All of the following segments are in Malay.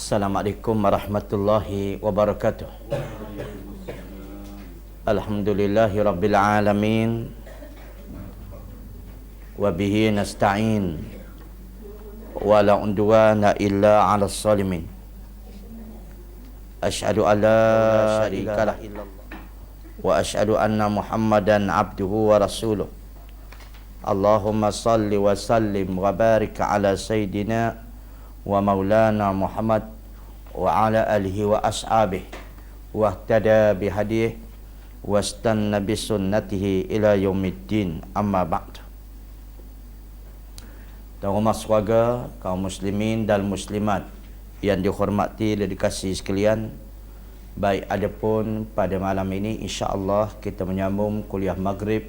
Assalamualaikum warahmatullahi wabarakatuh. Alhamdulillahi rabbil alamin. Wa bihi nasta'in. Wa la udwana illa 'alal zalimin. Asyhadu an la ilaha illallah wa asyhadu anna Muhammadan abduhu wa rasuluh. Allahumma salli wa sallim wa barik ala sayyidina wa maulana Muhammad wa ala alihi wa ashabihi wa ihtada bihadihi wa istanna bi sunnatihi ila yaumiddin, amma ba'd. Tuan rumah sekeluarga, kaum muslimin dan muslimat yang dihormati dan dikasihi sekalian, baik adapun pada malam ini insya-Allah kita menyambung kuliah maghrib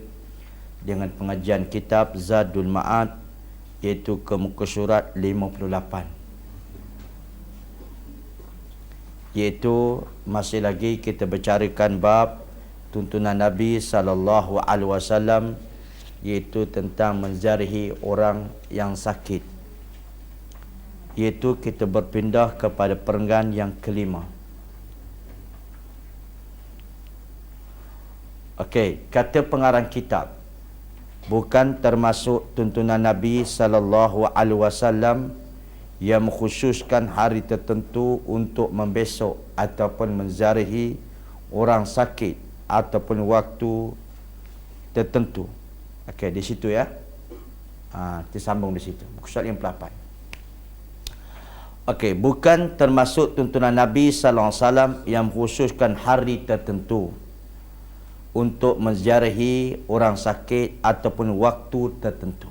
dengan pengajian kitab Zadul Ma'ad, iaitu ke muka surat 58, iaitu masih lagi kita bicarakan bab tuntunan Nabi sallallahu alaihi wasallam, iaitu tentang menziarahi orang yang sakit. Iaitu kita berpindah kepada perenggan yang kelima. Okey, kata pengarang kitab, bukan termasuk tuntunan Nabi sallallahu alaihi wasallam yang mengkhususkan hari tertentu untuk membesok ataupun menziarahi orang sakit ataupun waktu tertentu. Okey, di situ ya. Kita sambung di situ. Muka surat 58. Okey, bukan termasuk tuntunan Nabi sallallahu alaihi wasallam yang mengkhususkan hari tertentu untuk menziarahi orang sakit ataupun waktu tertentu.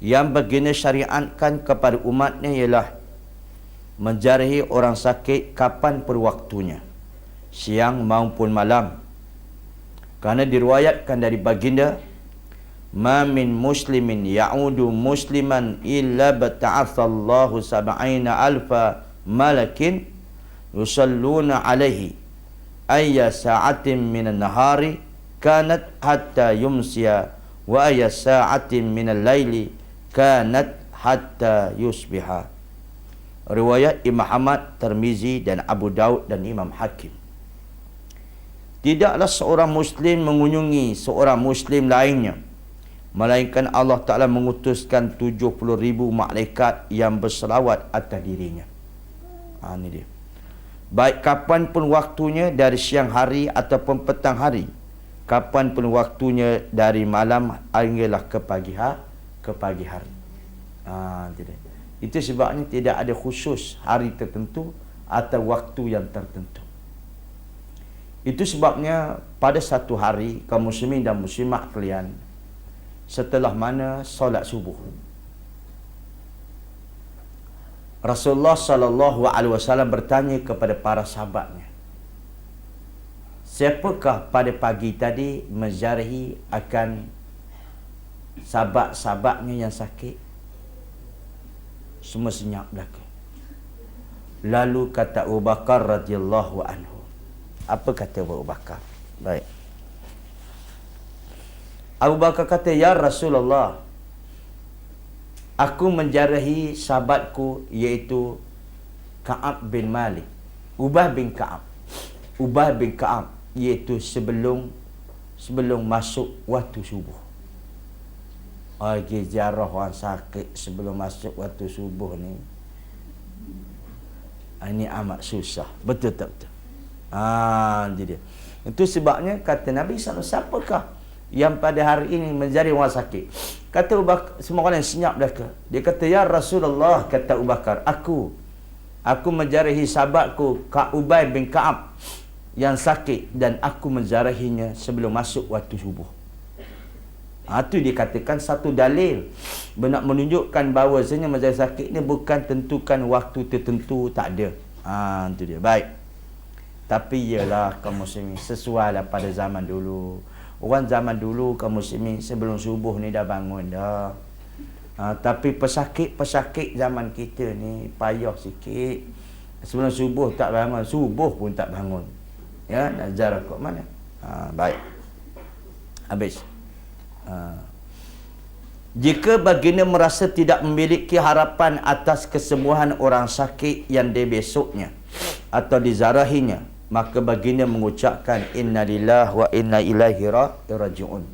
Yang baginda syariatkan kepada umatnya ialah menziarahi orang sakit kapan pun waktunya, siang maupun malam. Kerana diriwayatkan dari baginda, ma min muslimin ya'udu musliman illa bata'athallahu sab'ina alfa malakin yusalluna alaihi ayya sa'atin minan nahari kanat hatta yumsiya wa ayya sa'atin minal laili kanat hatta yusbiha. Riwayat Imam Ahmad, Tirmizi dan Abu Daud dan Imam Hakim. Tidaklah seorang muslim mengunjungi seorang muslim lainnya, melainkan Allah Ta'ala mengutuskan 70,000 malaikat yang berselawat atas dirinya. Ini dia. Baik kapan pun waktunya, dari siang hari ataupun petang hari, kapan pun waktunya dari malam hinggalah ke pagi hari. Itu sebabnya tidak ada khusus hari tertentu atau waktu yang tertentu. Itu sebabnya pada satu hari kaum muslimin dan muslimat kalian, setelah mana solat subuh, Rasulullah sallallahu alaihi wasallam bertanya kepada para sahabatnya, siapakah pada pagi tadi menziarahi akan sahabat-sahabatnya yang sakit? Semua senyap belaka. Lalu kata Abu Bakar radhiyallahu anhu. Apa kata Abu Bakar? Baik. Abu Bakar kata, ya Rasulullah, aku menziarahi sahabatku iaitu Ka'ab bin Malik, Ubay bin Ka'ab. Ubay bin Ka'ab iaitu sebelum masuk waktu subuh. Pergi ziarah orang sakit sebelum masuk waktu subuh ni, ini amat susah. Betul tak betul? Itu dia. Itu sebabnya kata Nabi SAW, siapakah yang pada hari ini menziarahi orang sakit? Kata semua orang yang senyap belaka. Dia kata, ya Rasulullah, kata Abu Bakar, aku menziarahi sahabatku Ubay bin Ka'ab yang sakit, dan aku menziarahinya sebelum masuk waktu subuh. Itu dikatakan satu dalil nak menunjukkan bahawasanya menziarahi sakit ni bukan tentukan waktu tertentu, tak ada. Itu dia. Baik. Tapi ialah kaum muslimin, sesuai lah pada zaman dulu. Orang zaman dulu kaum muslimin sebelum subuh ni dah bangun dah. Tapi pesakit zaman kita ni payah sikit. Sebelum subuh tak bangun, subuh pun tak bangun. Ya, nak ziarah kat mana? Baik. Habis. Jika baginda merasa tidak memiliki harapan atas kesembuhan orang sakit yang di besoknya atau dizarahinya, maka baginda mengucapkan inna lillahi wa inna ilaihi raji'un.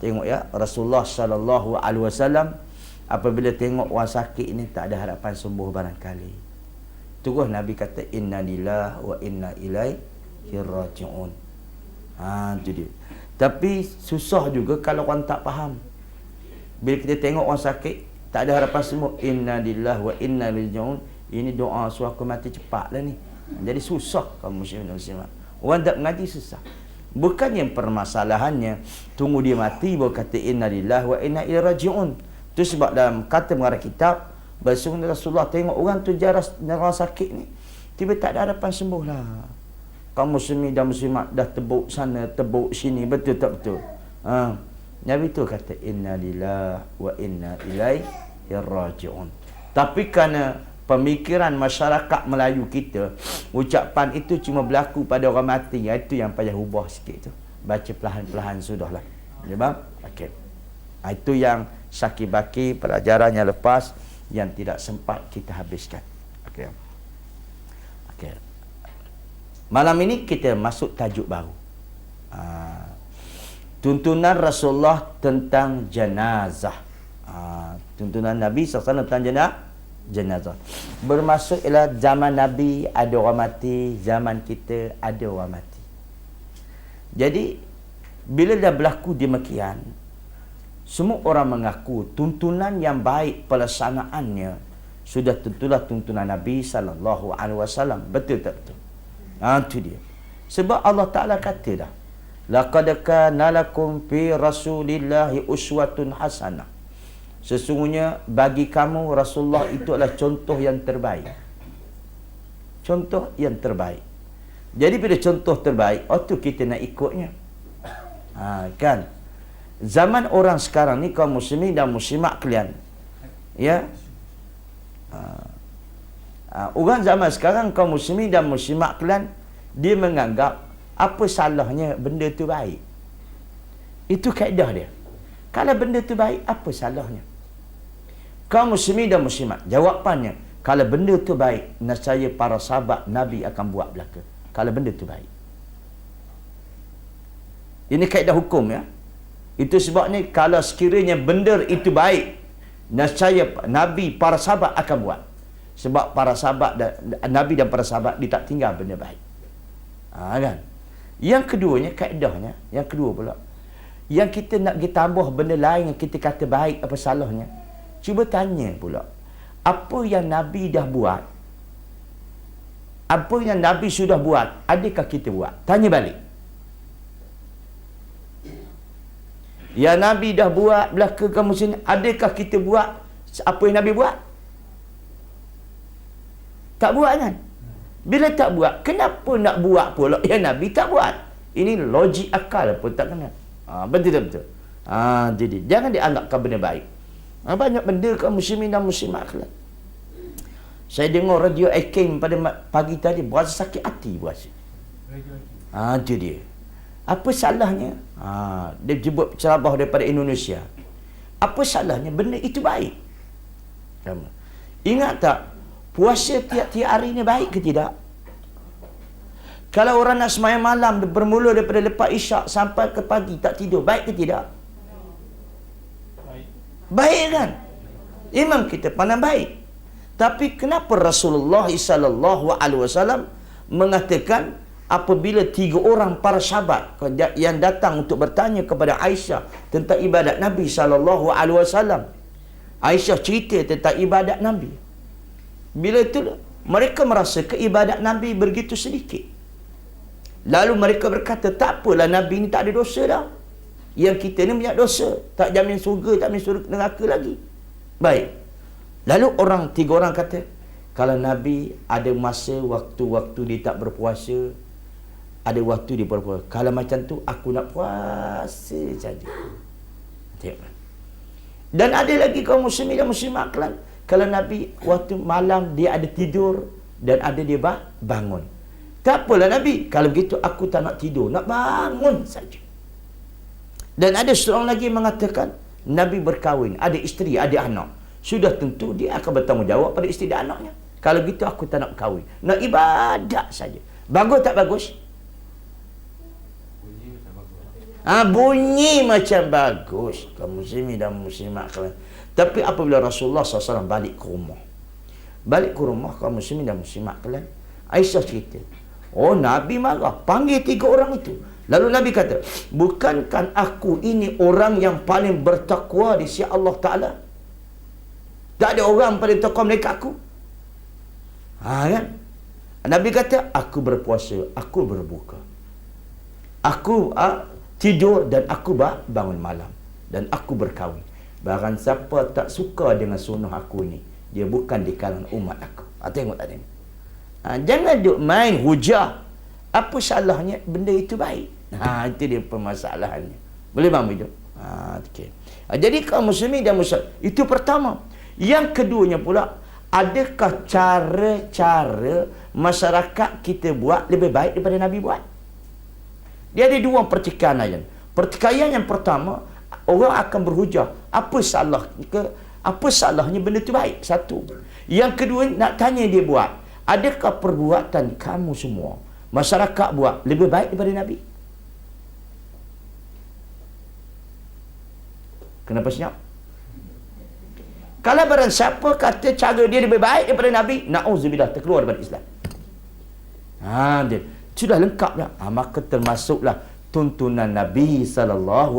Tengok ya, Rasulullah sallallahu alaihi wasallam apabila tengok orang sakit ni tak ada harapan sembuh barangkali, terus Nabi kata inna lillahi wa inna ilaihi raji'un. Itu dia. Tapi susah juga kalau orang tak faham. Bila kita tengok orang sakit tak ada harapan sembuh, inna lillahi wa inna ilaihi raji'un, ini doa suruh aku mati cepat lah ni. Jadi susah kaum muslimin dan muslimat. Orang tak mengaji susah. Bukan yang permasalahannya tunggu dia mati baru kata inna lillahi wa inna ilaihi raji'un. Itu sebab dalam kata mengarang kitab, Rasulullah tengok orang tu jaras orang sakit ni, tiba tak ada harapan sembuh lah. Kaum muslimin dan muslimat dah tebuk sana tebuk sini, betul tak betul? Nabi tu kata inna lillahi wa inna ilaihi raji'un. Tapi kerana pemikiran masyarakat Melayu kita, ucapan itu cuma berlaku pada orang mati, itu yang payah ubah sikit tu. Baca perlahan-perlahan sudahlah. Faham? Okey. Itu yang Syakir Bakir pelajarannya lepas yang tidak sempat kita habiskan. Okey. Okey. Malam ini kita masuk tajuk baru. Tuntunan Rasulullah tentang jenazah. Tuntunan Nabi SAW tentang jenazah. Bermaksud ialah zaman Nabi ada orang mati, zaman kita ada orang mati. Jadi bila dah berlaku demikian, semua orang mengaku tuntunan yang baik pelaksanaannya sudah tentulah tuntunan Nabi SAW. Betul tak betul? Itu dia. Sebab Allah Ta'ala kata dah, laqad kana lakum fi rasulillahi uswatun hasanah. Sesungguhnya bagi kamu Rasulullah itu adalah contoh yang terbaik. Contoh yang terbaik. Jadi bila contoh terbaik, tu kita nak ikutnya. Kan? Zaman orang sekarang ni kaum muslimin dan muslimat kalian, ya. Orang zaman sekarang kaum muslimin dan muslimat kalian, dia menganggap apa salahnya benda tu baik. Itu kaedah dia. Kalau benda tu baik, apa salahnya? Kaum muslimin dan muslimat, jawapannya, kalau benda tu baik, nescaya para sahabat Nabi akan buat belaka. Kalau benda tu baik. Ini kaedah hukum ya. Itu sebabnya kalau sekiranya benda itu baik, nescaya Nabi, para sahabat akan buat. Sebab para sahabat Nabi dan para sahabat dia tak tinggal benda baik. Kan? Yang keduanya, kaedahnya, yang kedua pula, yang kita nak pergi tambah benda lain yang kita kata baik, apa salahnya? Cuba tanya pula, apa yang Nabi dah buat, apa yang Nabi sudah buat, adakah kita buat? Tanya balik. Yang Nabi dah buat belaka kamu sini, adakah kita buat apa yang Nabi buat? Tak buat kan? Bila tak buat, kenapa nak buat pula yang Nabi tak buat? Ini logik akal pun tak kena. Betul-betul. Jadi jangan dianggapkan benda baik. Banyak benda kaum muslimin dan muslimat kalian. Saya dengar radio Akim pada pagi tadi, berasa sakit hati berasa. Itu dia. Apa salahnya? Dia jemput ceramah daripada Indonesia. Apa salahnya? Benda itu baik. Ingat tak? Puasa tiap-tiap hari ni baik ke tidak? Kalau orang nak sembahyang malam bermula daripada lepas isyak sampai ke pagi tak tidur, baik ke tidak? Baik kan? Imam kita pandang baik. Tapi kenapa Rasulullah SAW mengatakan apabila 3 orang para sahabat yang datang untuk bertanya kepada Aisyah tentang ibadat Nabi SAW, Aisyah cerita tentang ibadat Nabi. Bila itu mereka merasa keibadat Nabi begitu sedikit. Lalu mereka berkata, tak apalah Nabi ni tak ada dosa dah. Yang kita ni banyak dosa. Tak jamin surga, tak jamin surga neraka lagi. Baik. Lalu 3 orang kata, kalau Nabi ada masa waktu-waktu dia tak berpuasa, ada waktu dia berpuasa. Kalau macam tu, aku nak puasa saja. Tengok. Dan ada lagi kaum muslimin dan muslimat kalian, kalau Nabi waktu malam dia ada tidur dan ada dia bangun. Tak apalah Nabi, kalau begitu aku tak nak tidur, nak bangun saja. Dan ada seorang lagi mengatakan, Nabi berkahwin, ada isteri, ada anak. Sudah tentu dia akan bertanggungjawab pada isteri dan anaknya. Kalau gitu aku tak nak kahwin. Nak ibadat saja. Bagus tak bagus? Bunyi macam bagus. Kaum muslimin dan muslimat kalian. Tapi apabila Rasulullah SAW balik ke rumah. Balik ke rumah kaum muslimin dan muslimat kalian. Aisyah cerita. Oh, Nabi marah. Panggil 3 orang itu. Lalu Nabi kata, bukankah aku ini orang yang paling bertakwa di sisi Allah Ta'ala? Tak ada orang paling takwa mereka aku. Kan? Nabi kata, aku berpuasa, aku berbuka. Aku tidur dan aku bangun malam. Dan aku berkahwin. Barang siapa tak suka dengan sunnah aku ni, dia bukan di kalangan umat aku. Tengok tak tengok? Jangan duk main hujah. Apa salahnya benda itu baik? Itu dia permasalahannya. Boleh faham itu? Okay. Jadi kaum muslimin dan muslimat, itu pertama. Yang keduanya pula, adakah cara-cara masyarakat kita buat lebih baik daripada Nabi buat? Dia ada 2 pertikaian. Pertikaian yang pertama, orang akan berhujah. Apa salahnya benda itu baik? Satu. Yang kedua, nak tanya dia buat. Adakah perbuatan kamu semua, masyarakat buat lebih baik daripada Nabi? Kenapa senyap? Kalau barang siapa kata cara dia lebih baik daripada Nabi, na'udzubillah, terkeluar daripada Islam. Dia sudah lengkap dah. Maka termasuklah tuntunan Nabi SAW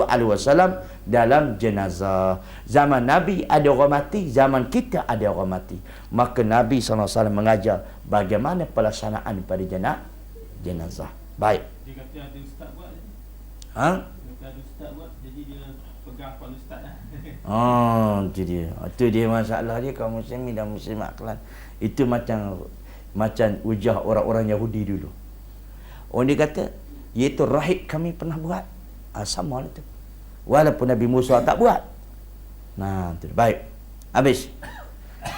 dalam jenazah. Zaman Nabi ada orang mati, zaman kita ada orang mati. Maka Nabi SAW mengajar bagaimana pelaksanaan pada jenazah. Baik. Dia kata ada ustaz buat. Dia kata ada ustaz buat, jadi dia pegang kepala ustaz lah. Itu dia. Itu dia masalah dia kaum muslimin dan muslimat kalian. Itu macam ujah orang-orang Yahudi dulu. Orang dia kata, iaitu rahib kami pernah buat. Sama lah tu. Walaupun Nabi Musa tak buat. Itu baik. Habis.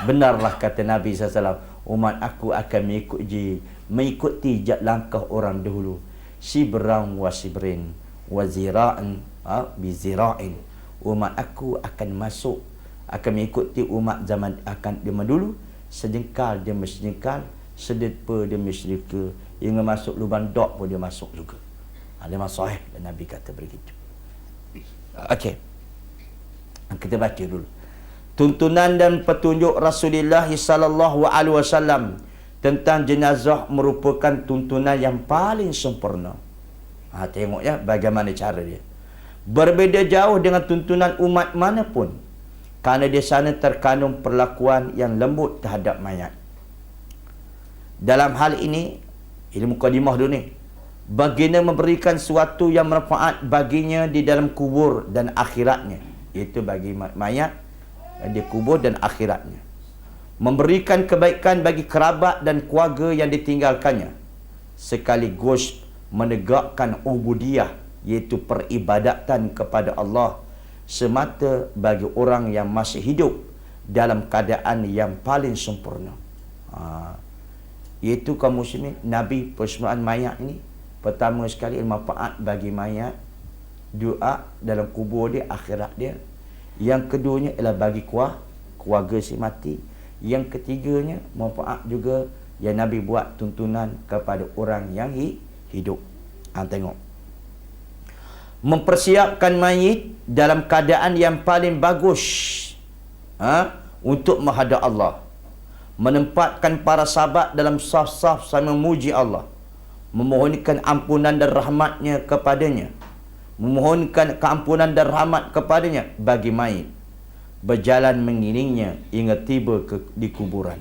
Benarlah kata Nabi SAW, umat aku akan mengikuti langkah orang dahulu. Sibran wa sibrin wa zira'in bi zira'in. Umat aku akan mengikuti umat zaman dulu, sejengkal demi sejengkal, sedepa demi sedepa, hingga masuk lubang dok pun dia masuk juga. Memang sahih dan Nabi kata begitu. Okey. Kita baca dulu. Tuntunan dan petunjuk Rasulullah sallallahu alaihi wasallam tentang jenazah merupakan tuntunan yang paling sempurna. Tengok ya bagaimana cara dia. Berbeza jauh dengan tuntunan umat manapun, kerana di sana terkandung perlakuan yang lembut terhadap mayat. Dalam hal ini, ilmu mukadimah dulu ni, baginda memberikan sesuatu yang bermanfaat baginya di dalam kubur dan akhiratnya, iaitu bagi mayat di kubur dan akhiratnya. Memberikan kebaikan bagi kerabat dan keluarga yang ditinggalkannya, sekaligus menegakkan ubudiyah, iaitu peribadatan kepada Allah semata bagi orang yang masih hidup dalam keadaan yang paling sempurna. Iaitu kaum muslimin, Nabi persembahyan mayat ini pertama sekali manfaat bagi mayat, doa dalam kubur dia, akhirat dia. Yang keduanya ialah bagi keluarga si mati. Yang ketiganya manfaat juga yang Nabi buat tuntunan kepada orang yang hidup. Tengok. Mempersiapkan mayit dalam keadaan yang paling bagus untuk menghadap Allah. Menempatkan para sahabat dalam saf-saf sambil memuji Allah. Memohonkan ampunan dan rahmatnya kepadanya. Memohonkan keampunan dan rahmat kepadanya bagi mayit. Berjalan mengiringnya hingga tiba di kuburan.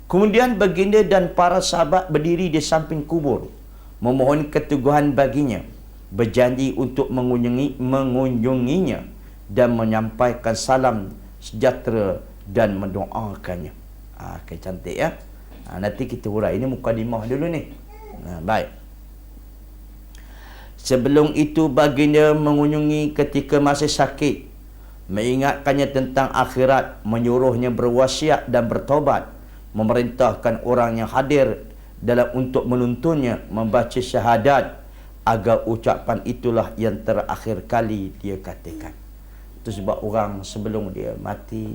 Kemudian baginda dan para sahabat berdiri di samping kubur, memohon keteguhan baginya, berjanji untuk mengunjunginya dan menyampaikan salam sejahtera dan mendoakannya. Cantik ya. Nanti kita hurai. Ini mukadimah dulu ni. Baik. Sebelum itu baginda mengunjungi ketika masih sakit, mengingatkannya tentang akhirat, menyuruhnya berwasiat dan bertaubat, memerintahkan orang yang hadir dalam untuk menuntunnya membaca syahadat, agar ucapan itulah yang terakhir kali dia katakan. Itu sebab orang sebelum dia mati,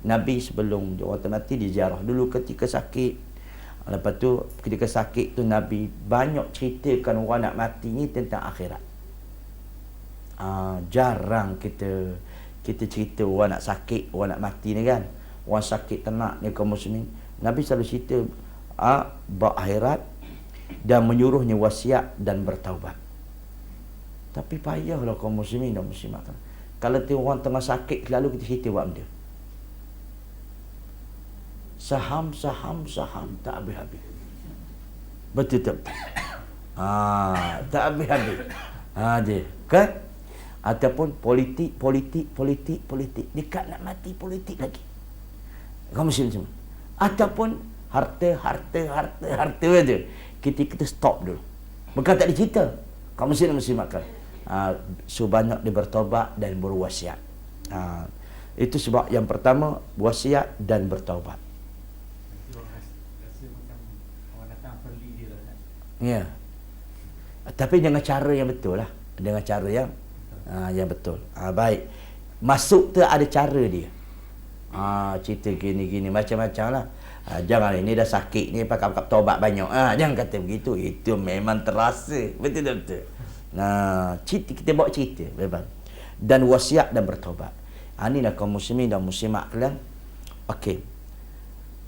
Nabi sebelum dia orang mati dia ziarah dulu ketika sakit. Lepas tu ketika sakit tu Nabi banyak ceritakan orang nak mati ni tentang akhirat. Jarang kita cerita orang nak sakit, orang nak mati ni kan. Orang sakit ternak ni kaum muslimin. Nabi selalu cerita bab akhirat dan menyuruhnya wasiat dan bertaubat. Tapi payahlah kaum muslimin dan muslimat. Kalau tu orang tengah sakit selalu kita cerita buat benda. Saham tak habis-habis. Betul tak? Tak habis-habis. Dia kan? Ataupun politik. Dekat nak mati politik lagi. Kamu semua. Ataupun harta tu. Kita stop dulu. Bukan tak dicerita. Kamu mesti makan. So banyak dia bertaubat dan berwasiat. Itu sebab yang pertama wasiat dan bertaubat. Ya. Tapi dengan cara yang betul lah. Dengan cara yang betul. Baik. Masuk tu ada cara dia. Cerita gini-gini macam-macam lah. Jangan ini dah sakit ni pakai taubat banyak. Jangan kata begitu. Itu memang terasa. Betul-betul. Cerita, kita bawa cerita. Memang. Dan wasiat dan bertaubat. Inilah kaum muslimin dan muslimat kalian. Okey.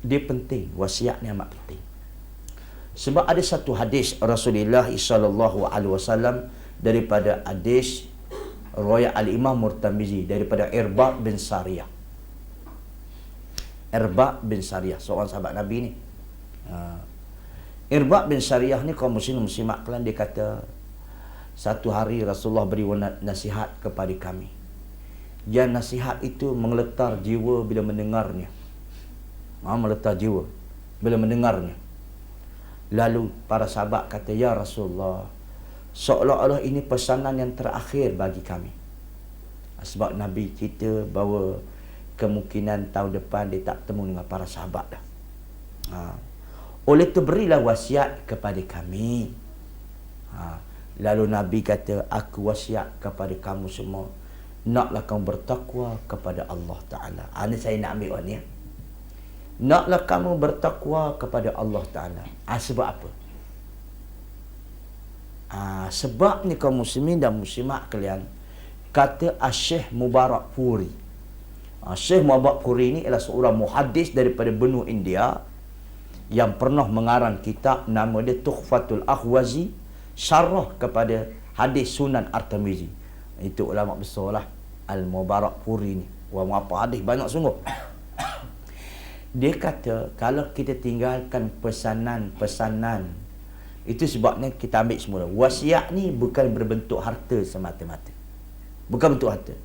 Dia penting. Wasiat ni amat penting. Sebab ada satu hadis Rasulullah SAW daripada hadis riwayat Al-Imam Murtamizi daripada Irbad bin Sariyah. Irbad bin Sariyah, seorang sahabat Nabi ni. Irbad bin Sariyah ni kaum muslim muslimat kalian, dia kata satu hari Rasulullah beri nasihat kepada kami. Yang nasihat itu mengeletar jiwa bila mendengarnya. Meletar jiwa bila mendengarnya. Lalu para sahabat kata, ya Rasulullah, seolah-olah ini pesanan yang terakhir bagi kami. Sebab Nabi cerita bahawa kemungkinan tahun depan dia tak bertemu dengan para sahabat dah. Oleh itu berilah wasiat kepada kami. Lalu Nabi kata, aku wasiat kepada kamu semua, naklah kamu bertakwa kepada Allah Ta'ala. Ini saya nak ambil orang ni. Naklah kamu bertakwa kepada Allah Ta'ala. Sebab apa? Sebab ni kaum muslimin dan muslimat kalian, kata Syekh Mubarak Puri. Syekh Mubarak Puri ni adalah seorang muhaddis daripada benua India yang pernah mengarang kitab nama dia Tuhfatul Akhwazi, syarah kepada hadis Sunan At-Tirmizi. Itu ulama besar lah, Al-Mubarak Puri ni. Orang apa hadis banyak sungguh. Dia kata kalau kita tinggalkan pesanan-pesanan, itu sebabnya kita ambil semula. Wasiat ni bukan berbentuk harta semata-mata. Bukan bentuk harta.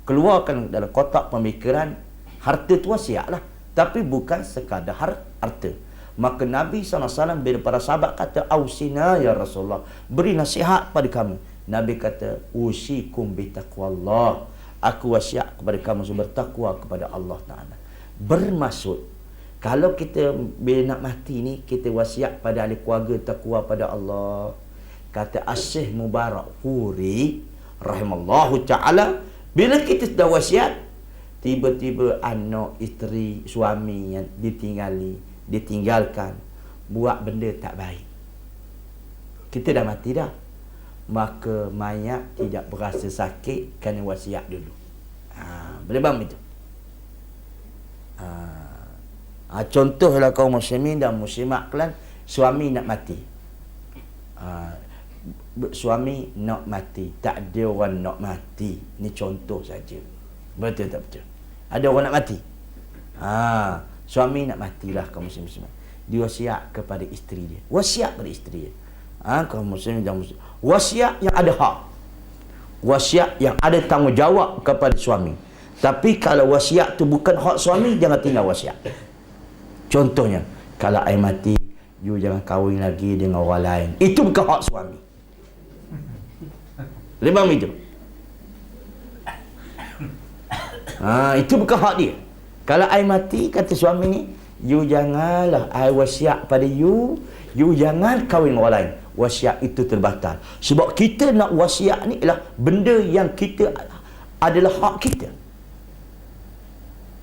Keluarkan dalam kotak pemikiran, harta tu wasiat lah. Tapi bukan sekadar harta. Maka Nabi SAW bila para sahabat kata, Ausina ya Rasulullah, beri nasihat pada kami. Nabi kata, usikum bitaqwallah, aku wasiat kepada kamu bertakwa kepada Allah Ta'ala. Bermaksud, kalau kita bila nak mati ni, kita wasiat pada ahli keluarga takwa pada Allah. Kata Syekh Mubarak Puri rahimallahu ta'ala, bila kita sudah wasiat, tiba-tiba anak, isteri, suami yang ditinggalkan, buat benda tak baik, kita dah mati dah, maka mayat tidak berasa sakit kerana wasiat dulu. Boleh faham itu? Contohlah kaum muslimin dan muslimat kalian, suami nak mati. Suami nak mati, tak ada orang nak mati. Ni contoh saja. Betul tak betul? Ada orang nak mati. Suami nak matilah kaum muslimin. Dia wasiat kepada isteri dia. Wasiat pada isteri dia. Kaum muslimin dan muslimat. Wasiat yang ada hak. Wasiat yang ada tanggungjawab kepada suami. Tapi kalau wasiat tu bukan hak suami, jangan tinggal wasiat. Contohnya, kalau I mati, you jangan kahwin lagi dengan orang lain. Itu bukan hak suami. Lebam itu. Itu bukan hak dia. Kalau I mati, kata suami ni, you janganlah, I wasiat pada you jangan kahwin dengan orang lain. Wasiat itu terbatal. Sebab kita nak wasiat ni ialah benda yang kita adalah hak kita.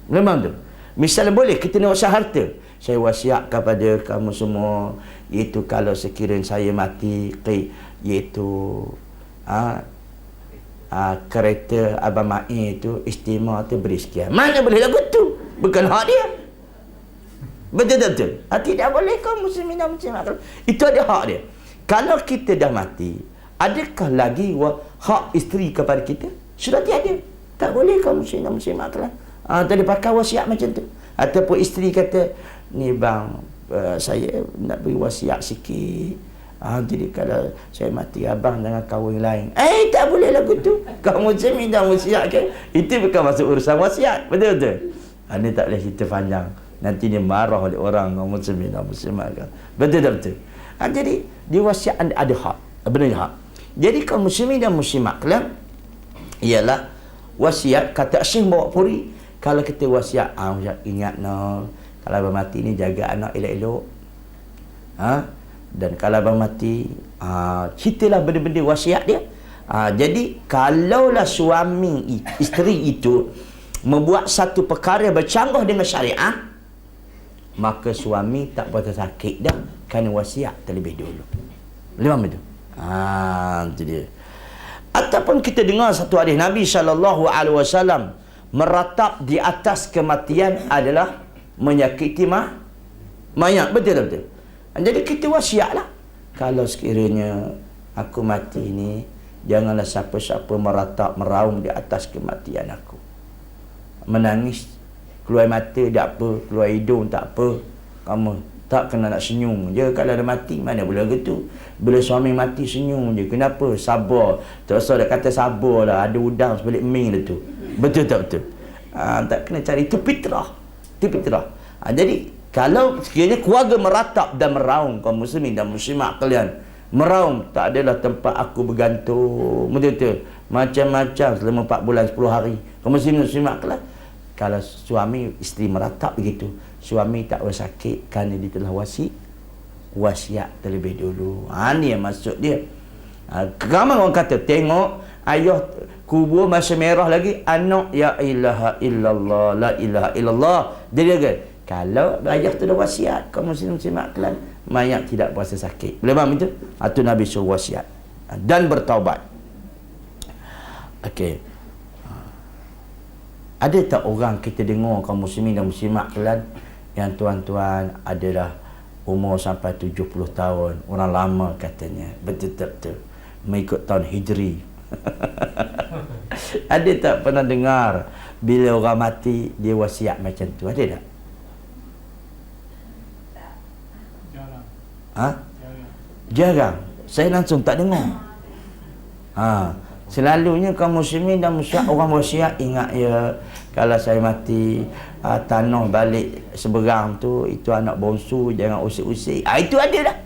Memang tu. Misalnya boleh kita nak wasiat harta. Saya wasiat kepada kamu semua, iaitu kalau sekiranya saya mati, iaitu kereta Abang Mai itu istimewa tu beri sekian. Mana boleh lagu tu? Bukan hak dia. Betul-betul. Tidak boleh kau muslimin dan muslimat. Itu ada hak dia. Kalau kita dah mati, adakah lagi hak isteri kepada kita? Sudah tiada. Tak boleh kau muslimin dan muslimat. Tak ada pakai wasiat macam tu. Ataupun isteri kata, ni bang, saya nak beri wasiat sikit. Jadi kalau saya mati, abang jangan kahwin lain. Tak boleh lagu tu. Kau muslimin dan muslimat ke? Itu bukan masuk urusan wasiat. Betul-betul. Ini tak boleh cerita panjang. Nanti dia marah oleh orang kaum muslimin dan muslimat kan. Betul-betul. Jadi di wasiat ada hak, benar hak. Jadi kaum muslimin dan muslimat kalian ialah wasiat kata Syekh bawa puri. Kalau kita wasiat, ingat kalau abang mati ni jaga anak elok-elok. Dan kalau abang mati, ceritalah benda-benda wasiat dia. Jadi kalaulah suami isteri itu membuat satu perkara bercanggah dengan syariat, maka suami tak patut sakit dah kerana wasiat terlebih dulu. Memang betul. Itu dia. Ataupun kita dengar satu hadis Nabi SAW meratap di atas kematian adalah menyakiti mayat. Betul-betul. Jadi kita wasiatlah. Kalau sekiranya aku mati ni, janganlah siapa-siapa meratap, meraung di atas kematian aku. Menangis, keluar mata tak apa, keluar hidung tak apa. Kamu tak kena nak senyum je. Kalau ada mati, mana boleh gitu. Bila suami mati senyum je. Kenapa? Sabar. Tak usah dah kata sabar lah. Ada udang sebalik ming dah tu. Betul tak betul? Tak kena cari. Itu fitrah. Itu fitrah. Jadi kalau sekiranya keluarga meratap dan meraung kaum muslimin dan muslimat kalian, meraung, tak adalah tempat aku bergantung. Betul-betul. Macam-macam selama 4 bulan 10 hari. Kaum muslimin dan muslimat kalian, kalau suami isteri meratap begitu, suami tak bersakit kerana dia telah wasiat terlebih dulu. Ni yang maksud dia. Ramai orang kata, tengok ayah kubur masih merah lagi, anak ya ilaha illallah, la ilaha illallah. Dia kata, kalau ayah tu dah wasiat, kaum muslimin muslimat kalian, mayat tidak berasa sakit. Boleh faham itu? Itu Nabi suruh wasiat dan bertaubat. Okey. Ada tak orang kita dengar kaum muslimin dan muslimat kalian yang tuan-tuan adalah umur sampai 70 tahun, orang lama katanya, betul-betul mengikut tahun Hijri. Ada tak pernah dengar bila orang mati dia wasiat macam tu? Ada tak? Jarang. Saya langsung tak dengar. Selalunya kaum muslimin dan muslimat orang wasiat, ingat ya, kalau saya mati, tanah balik seberang tu, itu anak bongsu, jangan usik-usik. Itu ada dah.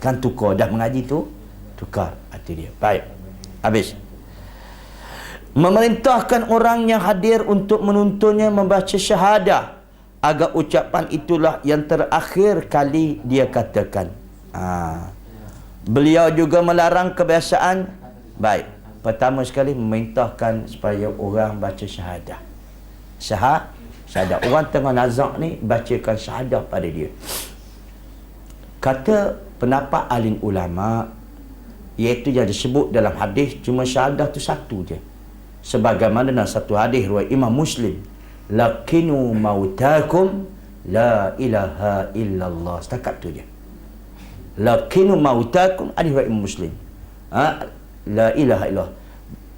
Kan tukar, dah mengaji tu tukar. Itu dia. Baik. Habis. Memerintahkan orang yang hadir untuk menuntunnya membaca syahadah, agar ucapan itulah yang terakhir kali dia katakan. Beliau juga melarang kebiasaan. Baik. Pertama sekali memerintahkan supaya orang baca syahadah. Syahadah. Orang tengah nazak ni, bacakan syahadah pada dia. Kata pendapat alim ulama, iaitu yang disebut dalam hadis, cuma syahadah tu satu je. Sebagaimana dalam satu hadis riwayat Imam Muslim, laqinu mautakum la ilaha illallah. Setakat tu je. Laqinu mautakum, hadis riwayat Imam Muslim. La ilaha illallah.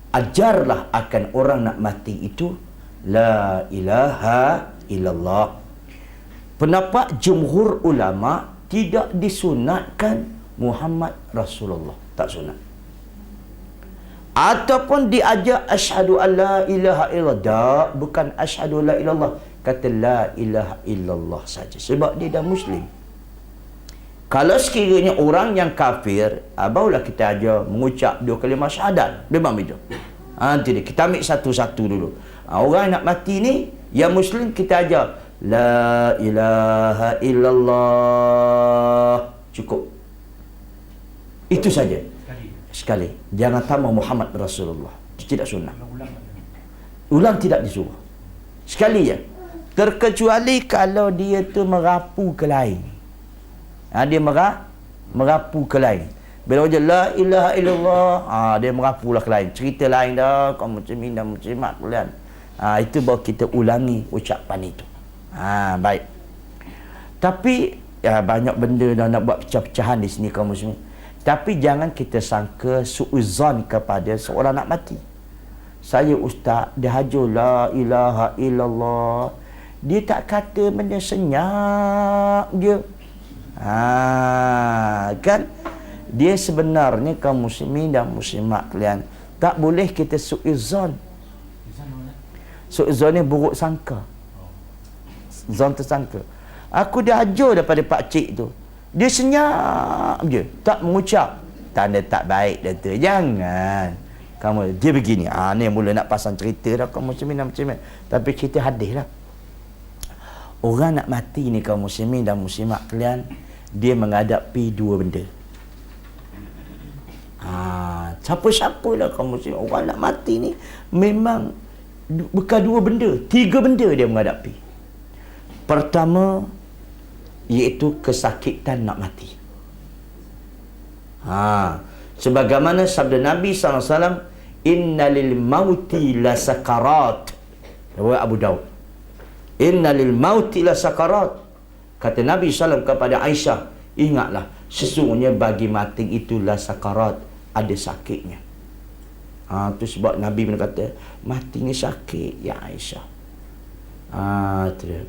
Ajarlah akan orang nak mati itu la ilaha illallah. Pendapat jumhur ulama, tidak disunatkan Muhammad Rasulullah. Tak sunat. Ataupun diajar asyhadu an la ilaha illallah, bukan asyhadu la ilallah, kata la ilaha illallah saja, sebab dia dah Muslim. Kalau sekiranya orang yang kafir, barulah kita ajar mengucap 2 kalimah syahadat. Memang begitu. Tidak. Kita ambil satu-satu dulu. Orang nak mati ni, yang Muslim, kita ajar la ilaha illallah. Cukup. Itu saja. Sekali. Jangan tambah Muhammad Rasulullah. Itu tidak sunnah. Ulang tidak disuruh. Sekali je. Terkecuali kalau dia tu merapu ke lain. Dia merapu ke lain. Bila wajah la ilaha illallah, dia merapulah ke lain. Cerita lain dah, kaum muslimin dan muslimat kalian. Itu baru kita ulangi ucapan itu. Baik. Tapi banyak benda dah nak buat pecah-pecahan di sini kaum muslimin. Tapi jangan kita sangka suuzon kepada seorang nak mati. Saya ustaz, dia hajur la ilaha illallah. Dia tak kata benda senyap dia. Kan? Dia sebenarnya kaum muslimin dan muslimat kalian, tak boleh kita suuzon. Suuzon ni buruk sangka. Zon tersangka. Aku dah ajar daripada pak cik tu. Dia senyap je, tak mengucap. Tanda tak baik dia tu. Jangan. Kamu dia begini. Ni mula nak pasang cerita dah kaum muslimin dan muslimat. Tapi kita hadislah. Orang nak mati ni kaum muslimin dan muslimat kalian, dia menghadapi dua benda. Siapa-siapa lah kaum muslimin, orang nak mati ni memang bukan dua benda, tiga benda dia menghadapi. Pertama, iaitu kesakitan nak mati. Sebagaimana sabda Nabi SAW, innalil mauti la sakarat. Riwayat Abu Daud. Innalil mauti la sakarat. Kata Nabi SAW kepada Aisyah, ingatlah, sesungguhnya bagi mati itu la sakarat, ada sakitnya. Tu sebab Nabi pun kata, mati ni sakit ya Aisyah.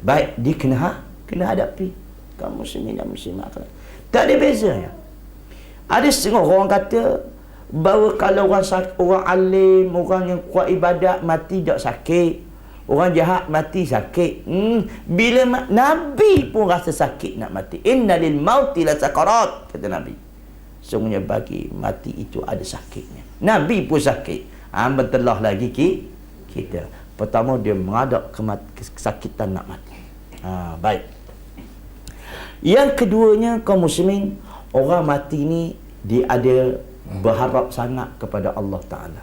Baik, dia kena hadapi. Kaum muslimin dan muslimat, tak ada bezanya. Ada setengah orang kata bahawa kalau orang alim, orang yang kuat ibadat mati tak sakit, orang jahat mati sakit. Bila Nabi pun rasa sakit nak mati. Innalil mauti la sakarat, kata Nabi. Sungguhnya bagi mati itu ada sakitnya. Nabi pun sakit. Bentelah lagi kita. Pertama, dia menghadap kesakitan nak mati. Baik. Yang keduanya, kaum muslimin, orang mati ni dia ada berharap sangat kepada Allah Ta'ala.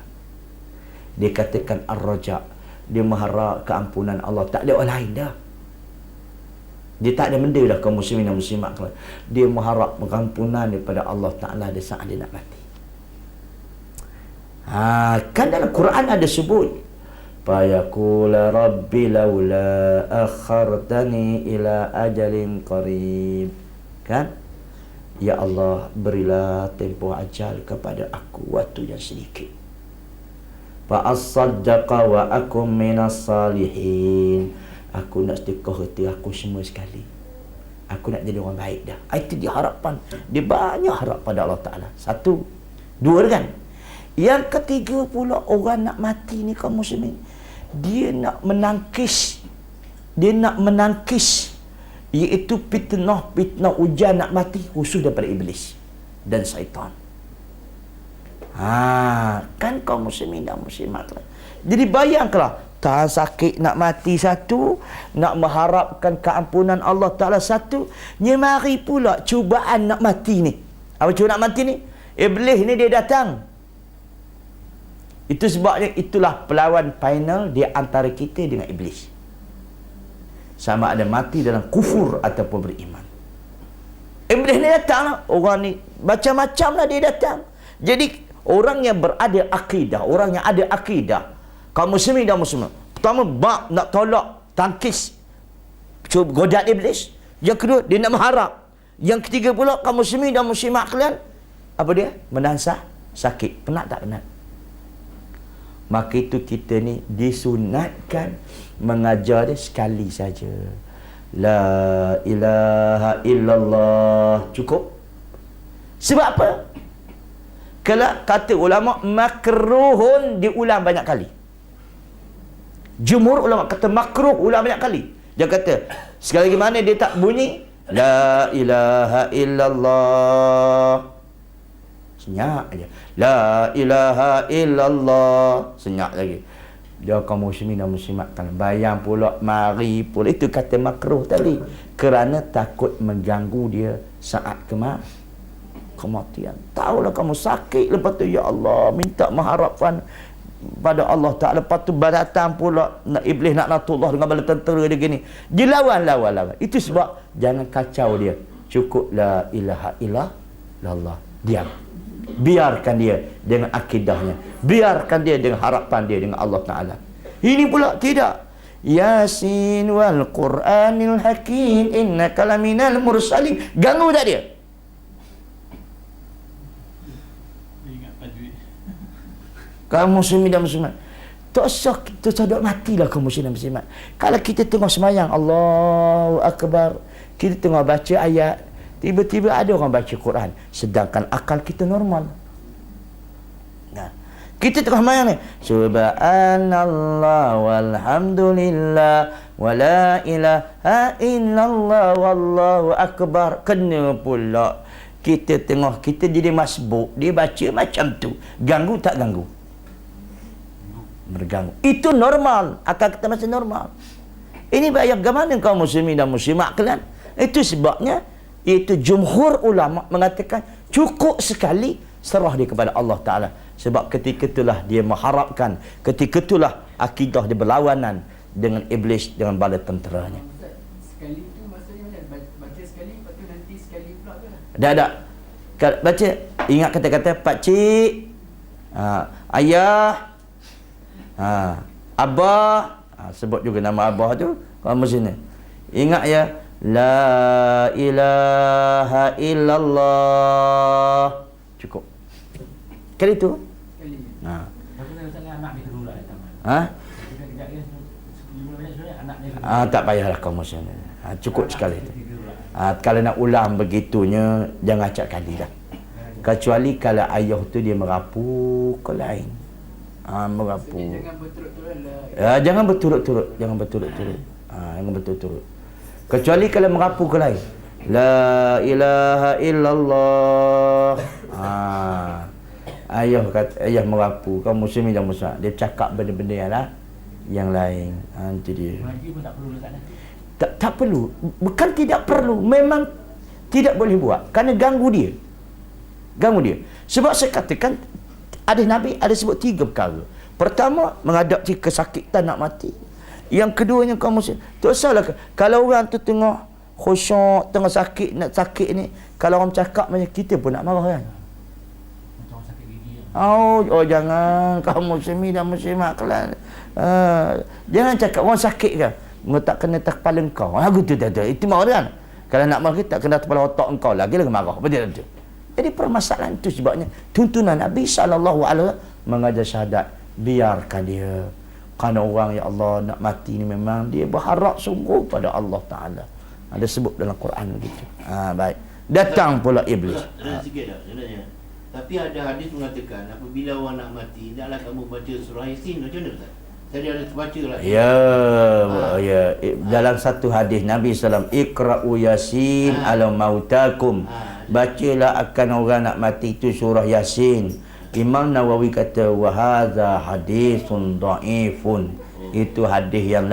Dia katakan ar-raja. Dia mengharap keampunan Allah. Tak ada orang lain dah. Dia tak ada benda dah kaum muslimin dan muslimat. Dia mengharap pengampunan daripada Allah Ta'ala di saat dia nak mati. Kan dalam Quran ada sebut, fayaqula rabbi laula akhartani ila ajalin qarib. Kan? Ya Allah, berilah tempoh ajal kepada aku waktu yang sedikit. Fa as-saddaqa wa akum minas salihin. Aku nak sedekah harta aku semua sekali. Aku nak jadi orang baik dah. Itu dia harapan. Dia banyak harap pada Allah Ta'ala. Satu. Dua kan? Yang ketiga pula, orang nak mati ni kaum muslimin, dia nak menangkis. Iaitu fitnah ujian nak mati khusus daripada iblis dan syaitan. Kan kaum muslimin dan muslimat. Jadi bayangkanlah, tahan sakit nak mati satu, nak mengharapkan keampunan Allah Ta'ala satu, nyemari pula cubaan nak mati ni. Apa cubaan nak mati ni? Iblis ni dia datang. Itu sebabnya itulah perlawan final di antara kita dengan iblis. Sama ada mati dalam kufur ataupun beriman. Iblis ni datang lah. Orang ni macam-macam lah dia datang. Jadi orang yang berada akidah, orang yang ada akidah, kaum muslimin dan muslimat, pertama nak tolak, tangkis godaan iblis. Yang kedua, dia nak mengharap. Yang ketiga pula, kaum muslimin dan muslimat kalian, apa dia? Menahan sakit. Penat tak penat? Maka itu kita ni disunatkan mengajar dia sekali saja. La ilaha illallah. Cukup. Sebab apa? Kalau kata ulama, makruhun diulang banyak kali. Jumhur ulama kata makruh ulang banyak kali. Dia kata, sekali lagi mana dia tak bunyi, la ilaha illallah, senyap aja. La ilaha illallah, senyap lagi. Dia kaum muslimin dan muslimat kan bayang pula, mari pula. Itu kata makruh tadi, kerana takut mengganggu dia saat kematian. Tahulah kamu sakit, lepas tu ya Allah minta mengharapkan pada Allah Ta'ala. Lepas tu datang pula iblis laknatullah dengan bala tentera dia gini. Dia lawan. Itu sebab jangan kacau dia. Cukup la ilaha illallah. Diam. Biarkan dia dengan akidahnya. Biarkan dia dengan harapan dia dengan Allah Ta'ala. Ini pula tidak. Yasin wal Qur'anil Hakim innaka laminal mursalin. Ganggu tak dia? Dia ingat tajwid. Kaum muslimin dan muslimat, tak usah kita sadar matilah kaum muslimin dan muslimat. Kalau kita tengah semayang Allahu Akbar, kita tengah baca ayat, tiba-tiba ada orang baca Quran, sedangkan akal kita normal. Nah, kita tengah semayang ni, subhanallah walhamdulillah wala ilaha illallah wallahu akbar. Kena pula kita jadi masbuk, dia baca macam tu. Ganggu tak ganggu? Berganggu. Itu normal. Akal kita masih normal. Ini bagaimana kaum muslimin dan muslimat kalian? Itu sebabnya, itu jumhur ulama mengatakan cukup sekali serah dia kepada Allah Ta'ala. Sebab ketika itulah dia mengharapkan, ketika itulah akidah dia berlawanan dengan iblis, dengan bala tenteranya. Sekali tu maksudnya baca sekali, lepas tu nanti sekali pula ke? Tak. Baca, ingat kata-kata pakcik, ayah, abah, sebut juga nama abah tu kalau sini. Ingat ya, la ilaha illallah. Cukup. Kali tu. Sekali. Tapi kalau misalnya anak dia kedua lah tamat. Kejap dia 15 minit sebenarnya anak dia kedua. Tak payahlah kamu sini. Cukup sekali tu. Kalau nak ulang begitunya, jangan acak kali dah. Kecuali kalau ayah tu dia merapu ke lain. Merapu. Jangan berturut-turut lah. Jangan berturut-turut. Jangan berturut-turut. Kecuali kalau merapu ke lain. La ilaha illallah. Ayah merapu. Kaum muslimin dan muslimat, dia cakap benda-benda yang lain. Itu dia. Mengaji pun tak perlu dekat dah. Tak perlu. Bukan tidak perlu. Memang tidak boleh buat. Kerana ganggu dia. Sebab saya katakan, hadis Nabi ada sebut 3 perkara. Pertama, menghadapi kesakitan nak mati. Yang keduanya kaum muslim, tak usahlah. Kalau orang tu tengah khusyuk, tengah sakit, nak sakit ni, kalau orang cakap macam kita pun nak marah kan. Macam orang sakit gigi. Oh jangan kaum muslimin dan muslimat kalian. Jangan cakap orang sakit kan. Engkau tak kena atas kepala engkau. Aku tu tak. Itu marah kan. Kalau nak marah tak kena atas kepala otak engkau lagi marah. Betul. Jadi permasalahan itu sebabnya tuntunan Nabi SAW mengajar syahadat. Biarkan dia. Kerana orang, ya Allah, nak mati ni memang dia berharap sungguh pada Allah Ta'ala. Ada sebut dalam Quran begitu. Baik. Datang pula iblis. Sikit tak sebenarnya. Tapi ada hadis mengatakan apabila orang nak mati, hendaklah kamu baca surah Yasin. Macam mana Ustaz? Saya ada baca lah. Ya. Dalam satu hadis Nabi SAW, Iqra'u Yasin ala mautakum. Bacalah akan orang nak mati itu surah Yasin. Imam Nawawi kata wa hadza hadisun dhaifun. Itu hadis yang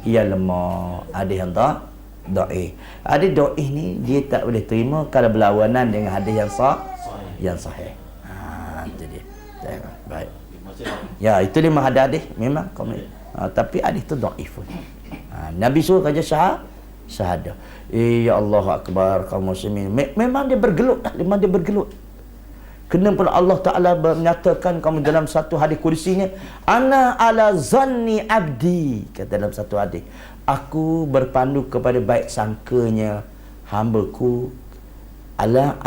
lemah. Hadis yang dhaif. Hadis dhaif ni dia tak boleh terima kalau berlawanan dengan hadis yang sahih. Itu dia. Baik. Ya, itu 5 hadis memang tapi hadis tu dhaifun. Nabi suruh kerja syahadah. Ya Allah Akbar kaum muslimin. Memang dia bergelut. Kenapa Allah Ta'ala menyatakan kamu dalam satu hadis kursinya, ana ala zanni abdi, kata dalam satu hadis, aku berpandu kepada baik sangkanya hamba-Ku. Ana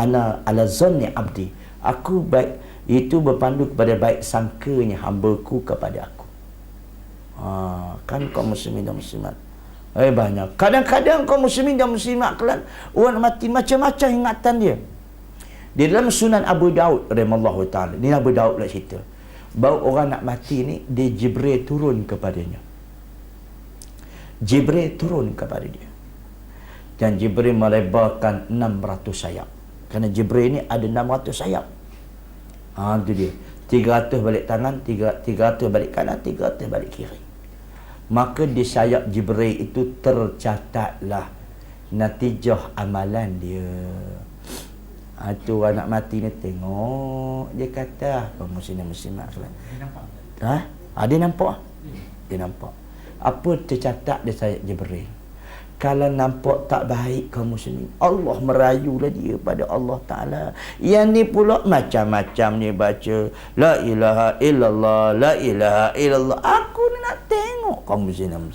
ala zanni abdi, aku baik itu berpandu kepada baik sangkanya hamba-Ku kepada aku. Kan kaum muslimin dan muslimat, banyak. Kadang-kadang kaum muslimin dan muslimat kalian orang mati macam-macam ingatan dia. Di dalam Sunan Abu Daud rahimahullah ta'ala, ni Abu Daud lah cerita, bahawa orang nak mati ni, dia Jibril turun kepadanya. Dan Jibril melebarkan 600 sayap. Kerana Jibril ni ada 600 sayap. Itu dia. 300 balik tangan, 300 balik kanan, 300 balik kiri. Maka di sayap Jibril itu tercatatlah natijah amalan dia. Itu orang nak mati ni tengok, dia kata kaum muslimin muslimat. Dia nampak tak? Dia nampak. Dia nampak. Apa tercatat di sayap Jibril? Kalau nampak tak baik kaum muslimin, Allah merayulah dia pada Allah Ta'ala. Yang ni pula macam-macam ni baca La ilaha illallah, La ilaha illallah. Aku ni nak tengok kaum muslimin.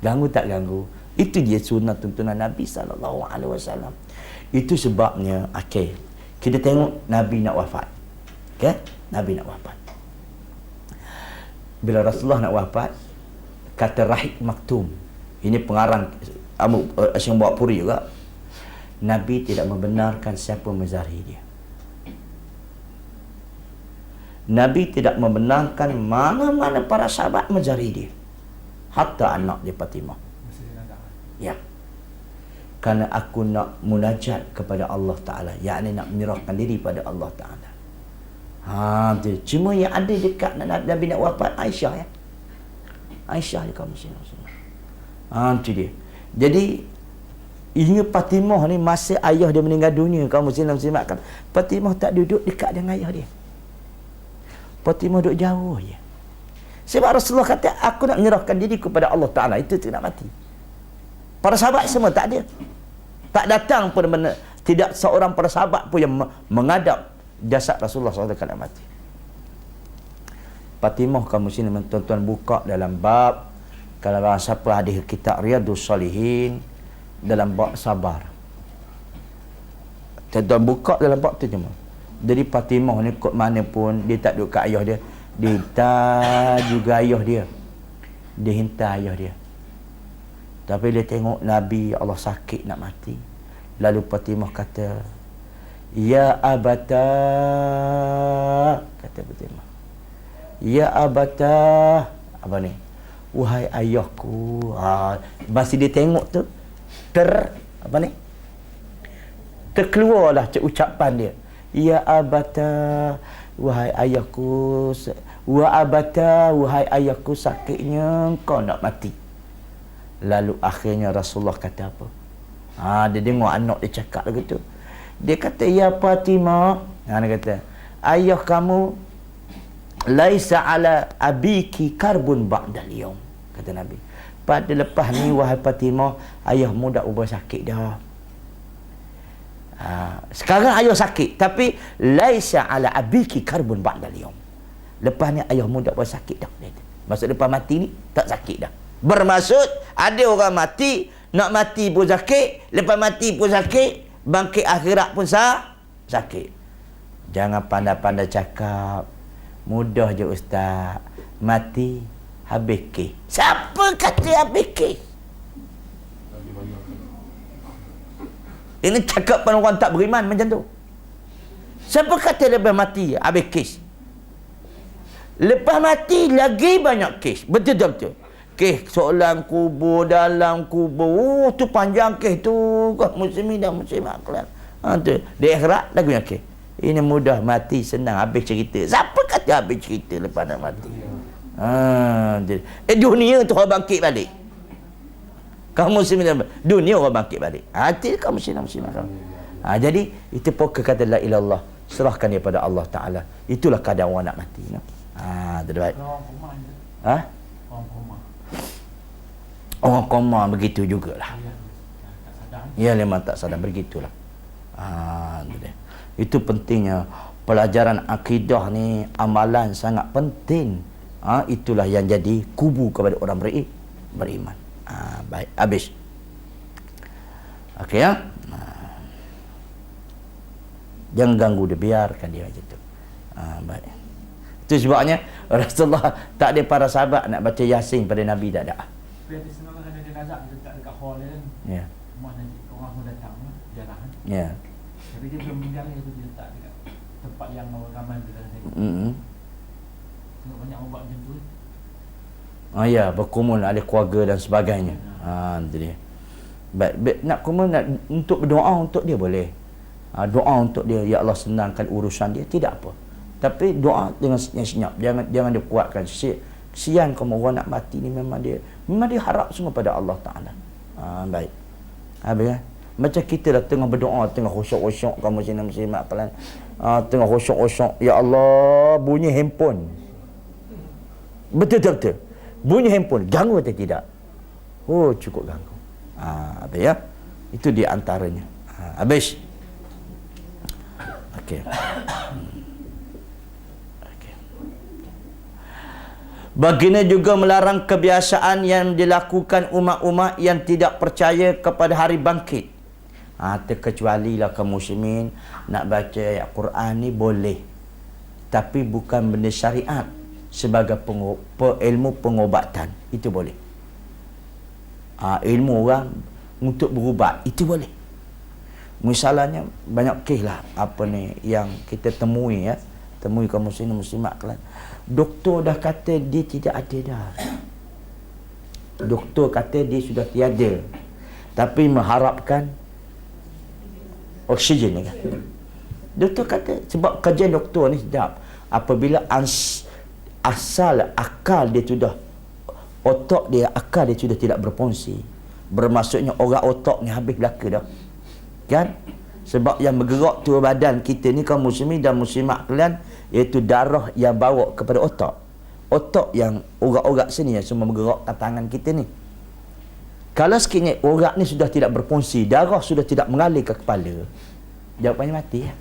Ganggu tak ganggu? Itu dia sunnah tuntunan Nabi SAW. Itu sebabnya, kita tengok Nabi nak wafat. Nabi nak wafat. Bila Rasulullah nak wafat, kata Rahik Maktum, ini pengarang Asyik Bawa Puri juga, Nabi tidak membenarkan siapa menzahiri dia. Nabi tidak membenarkan mana-mana para sahabat menzahiri dia, hatta anak dia Fatimah. Ya, kerana aku nak munajat kepada Allah Ta'ala, yakni nak menyerahkan diri pada Allah Ta'ala. Cuma yang ada dekat Nabi nak wafat Aisyah, ya. Aisyah dia kaum muslimin. Itu dia. Jadi hingga Fatimah ni, masa ayah dia meninggal dunia, kaum muslimin kan, Fatimah tak duduk dekat dengan ayah dia. Fatimah duduk jauh je. Sebab Rasulullah kata, aku nak menyerahkan diri kepada Allah Ta'ala, itu tidak mati. Para sahabat semua tak ada. Tak datang pun, tidak seorang para sahabat pun yang menghadap jasad Rasulullah SAW kalau mati. Fatimah kaum muslimin, tuan-tuan buka dalam bab, kalau siapa ada kitab Riyadhus Shalihin, dalam bab sabar, tuan-tuan buka dalam bab tu cuma. Jadi Fatimah ni kot mana pun dia tak duduk kat ayah dia, dia hantar juga ayah dia. Dia hantar ayah dia. Tapi dia tengok Nabi Allah sakit nak mati, lalu Fatimah kata, Ya abata, kata Fatimah, Ya abata, apa ni? Wahai ayahku. Masa dia tengok tu, terkeluarlah ucapan dia, Ya abata, wahai ayahku, wa abata, wahai ayahku, sakitnya kau nak mati. Lalu akhirnya Rasulullah kata apa? Dia tengok anak dia cakap begitu. Dia kata, Ya Fatimah, dia kata, ayah kamu laisa ala abiki karbun ba'dal yaum, kata Nabi. Pada lepas ni wahai Fatimah, ayahmu dah ubah sakit dah. Sekarang ayah sakit, tapi laisa ala abiki karbun ba'dal yaum. Lepas ni ayahmu dah ubah sakit dah. Maksud lepas mati ni tak sakit dah. Bermaksud ada orang mati, nak mati pun sakit, lepas mati pun sakit, bangkit akhirat pun sakit. Jangan pandai-pandai cakap, mudah je ustaz, mati habis kes. Siapa kata habis kes? Ini cakapan orang tak beriman macam tu. Siapa kata lepas mati habis kes? Lepas mati lagi banyak kes. Betul-betul. Kes soalan kubur, dalam kubur. Tu panjang kes tu. Muslimin dan muslimat kalian. Tu. Di akhirat lagi banyak kes. Ini mudah, mati senang, habis cerita. Siapa kata habis cerita lepas nak mati? Dunia tu orang bangkit balik. Kaum muslimin, dunia orang bangkit balik. Itu kaum muslimin. Jadi itu pokok kata la ilallah, serahkan dia pada Allah Ta'ala. Itulah keadaan orang nak mati. Terbaik. Orang koma begitu jugalah. Ya, memang tak sadar, begitulah. Itu pentingnya pelajaran akidah ni, amalan sangat penting. Itulah yang jadi kubu kepada orang beriman. Baik, habis. Okey ya. Jangan ganggu dia, biarkan dia macam tu. Baik. Itu sebabnya Rasulullah tak ada para sahabat nak baca Yasin pada Nabi, tak ada. Tapi senang ada nazak dekat hall dia kan. Ya. Rumah nanti orang mau datang jarang kan. Ya. Tapi dia belum meninggal itu dia letak dekat tempat yang orang ramai dia tengok. Tengok banyak orang buat macam tu. Ya, berkumpul ahli keluarga dan sebagainya. Itu dia. Baik, nak kumpul untuk berdoa untuk dia boleh. Doa untuk dia, ya Allah senangkan urusan dia, tidak apa. Tapi doa dengan senyap, jangan dia kuatkan. Kesian kamu orang nak mati ni, memang dia harap semua pada Allah Ta'ala. Baik. Habis kan? Macam kita dah tengah berdoa, tengah khusyuk-khusyuk, kamu muslimat kalian. Tengah khusyuk-khusyuk, ya Allah, bunyi handphone. Betul-betul. Bunyi handphone, ganggu atau tidak? Oh, cukup ganggu. Apa ya? Itu di antaranya. Habis. Okey. Baginda juga melarang kebiasaan yang dilakukan umat-umat yang tidak percaya kepada hari bangkit. Terkecualilah kaum muslimin nak baca ayat Quran ni boleh. Tapi bukan benda syariat sebagai ilmu pengobatan. Itu boleh. Ilmu orang untuk berubat, itu boleh. Misalnya banyak kes lah apa ni yang kita temui ya. Temui kaum muslimin muslimat kelas. Doktor dah kata dia tidak ada dah. Doktor kata dia sudah tiada. Tapi mengharapkan oksigen kan. Doktor kata sebab kajian doktor ni sedap. Apabila asal akal dia sudah otak dia, akal dia sudah tidak berfungsi. Bermaksudnya orang otak ni habis belaka dah. Kan? Sebab yang bergerak tu badan kita ni kaum muslimin dan muslimat kalian, iaitu darah yang bawa kepada otak. Otak yang urat-urat sini yang semua bergerak ke tangan kita ni. Kalau sekiranya urat ni sudah tidak berfungsi, darah sudah tidak mengalir ke kepala, jawapannya mati ya.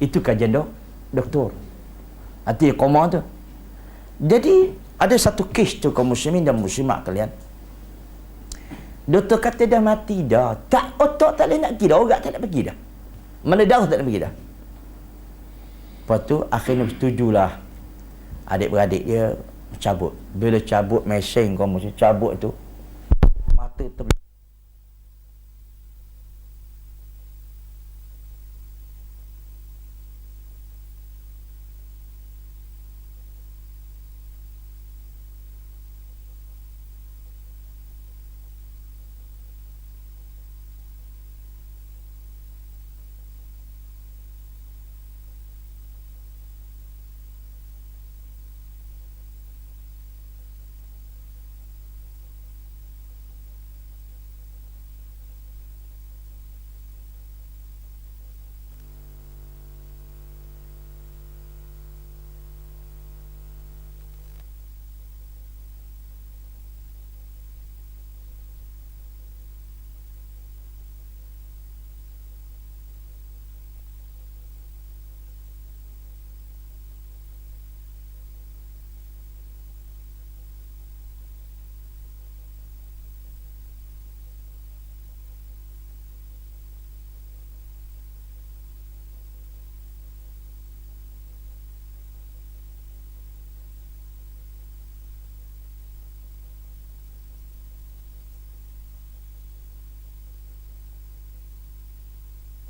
Itu kajian doktor. Artinya koma tu. Jadi ada satu kes tu kaum muslimin dan muslimat kalian. Doktor kata dah mati dah. Tak, otak tak boleh nak pergi dah. Urat tak nak pergi dah. Mana darah tak nak pergi dah. Lepas tu akhirnya bersetujulah adik-beradik dia cabut. Bila cabut mesin kau mesti cabut tu mata terbelah.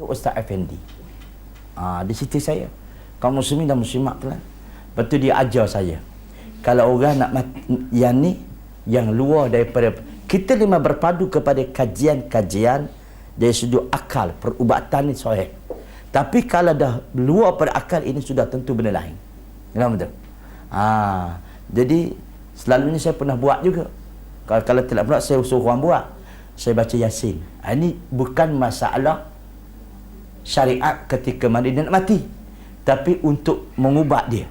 Ustaz Effendi. Di situ saya. Kaum muslimin dan muslimat lah. Lepas tu dia ajar saya. Kalau orang nak mati, yang ni, yang luar daripada, kita lima berpadu kepada kajian-kajian dari sudut akal, perubatan ni sahih. Tapi kalau dah luar pada akal, ini sudah tentu benda lain. Kenapa betul? Jadi, selalunya saya pernah buat juga. Kalau tidak pernah, saya suruh orang buat. Saya baca Yasin. Ini bukan masalah syariat ketika mandi dan nak mati, tapi untuk mengubat dia.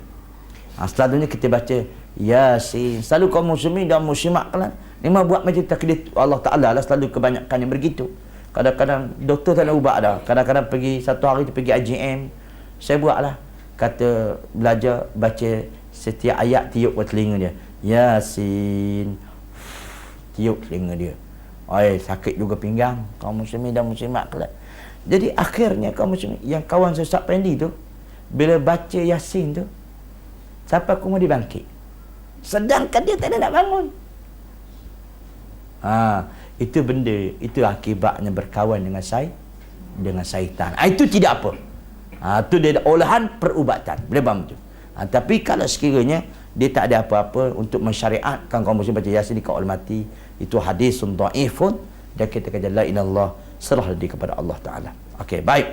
Selalunya kita baca Yasin. Selalu kaum muslimin dan muslimat kan memang buat macam takdir Allah Ta'ala lah. Selalu kebanyakan yang begitu. Kadang-kadang doktor tak nak ubat dah. Kadang-kadang pergi satu hari tu pergi IJM, saya buat lah. Kata belajar baca setiap ayat tiup ke telinga dia. Yasin. Tiup telinga dia. Sakit juga pinggang kaum muslimin dan muslimat kan. Jadi akhirnya kaum muslimin, yang kawan saya Ustaz Pendi tu, bila baca Yasin tu, sampai aku mau dibangkit. Sedangkan dia tak ada nak bangun. Itu benda, itu akibatnya berkawan dengan syaitan. Itu tidak apa. Itu dia olahan perubatan. Boleh faham tu. Tapi kalau sekiranya dia tak ada apa-apa untuk mensyariatkan kaum muslim baca Yasin di kawal mati, itu hadis dhaifun, dan kita kata la ilallah, serah diri kepada Allah Ta'ala. Okey, baik.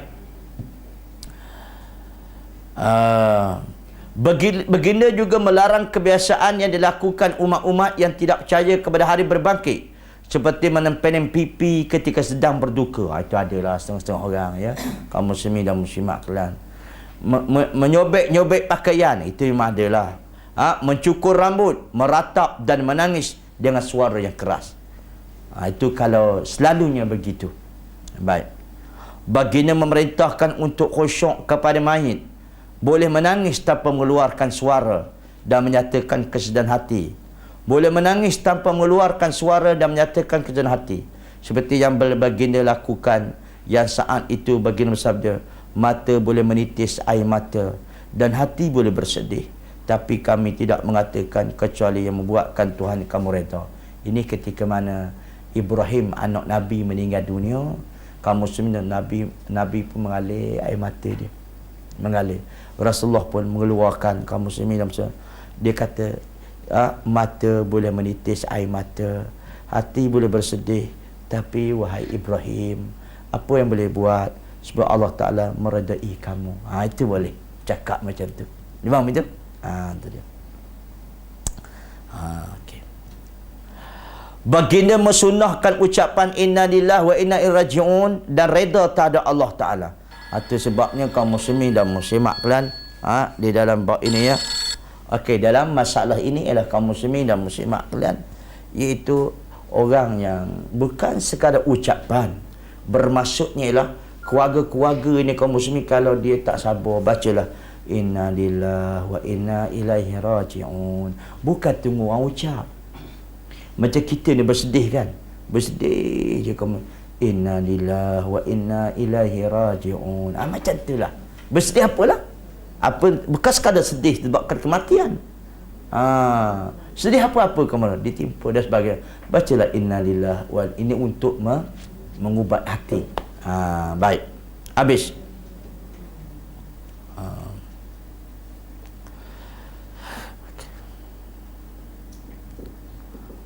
Baginda juga melarang kebiasaan yang dilakukan umat-umat yang tidak percaya kepada hari berbangkit, seperti menempeleng pipi ketika sedang berduka. Itu adalah setengah-setengah orang ya, kaum muslimin dan muslimat kalian. Menyobek-nyobek pakaian, itu memang adalah mencukur rambut, meratap dan menangis dengan suara yang keras. Itu kalau selalunya begitu. Baik. Baginda memerintahkan untuk khusyuk kepada mayit, boleh menangis tanpa mengeluarkan suara dan menyatakan kesedihan hati. Boleh menangis tanpa mengeluarkan suara dan menyatakan kesedihan hati. Seperti yang baginda lakukan, yang saat itu baginda bersabda, mata boleh menitis air mata dan hati boleh bersedih, tapi kami tidak mengatakan kecuali yang membuatkan Tuhan kamu redha. Ini ketika mana Ibrahim anak Nabi meninggal dunia, kaum muslimin Nabi pun mengalir air mata dia. Mengalir. Rasulullah pun mengeluarkan, kaum muslimin dia kata, mata boleh menitis air mata, hati boleh bersedih, tapi wahai Ibrahim, apa yang boleh buat sebab Allah Ta'ala meredai kamu. Itu boleh cakap macam tu. Faham itu? Itu dia. Okay. Baginda mesunnahkan ucapan inna lillahi wa inna ilaihi raji'un dan reda terhadap Allah Ta'ala. Itu sebabnya kaum muslimin dan muslimat kalian di dalam bab ini ya. Okey, dalam masalah ini ialah kaum muslimin dan muslimat kalian, iaitu orang yang bukan sekadar ucapan, bermaksudnya ialah keluarga-keluarga ini kaum muslimin, kalau dia tak sabar, bacalah inna lillahi wa inna ilaihi raji'un. Bukan tunggu orang ucap. Macam kita ni bersedih kan, bersedih je kamu, inna lillahi wa inna ilaihi raji'un. Macam tu lah. Bersedih apalah? Bukan sekadar sedih sebabkan kematian. Sedih apa-apa kamu ditimpa dan sebagainya. Bacalah inna lillahi wa ini untuk mengubat hati. Baik. Habis.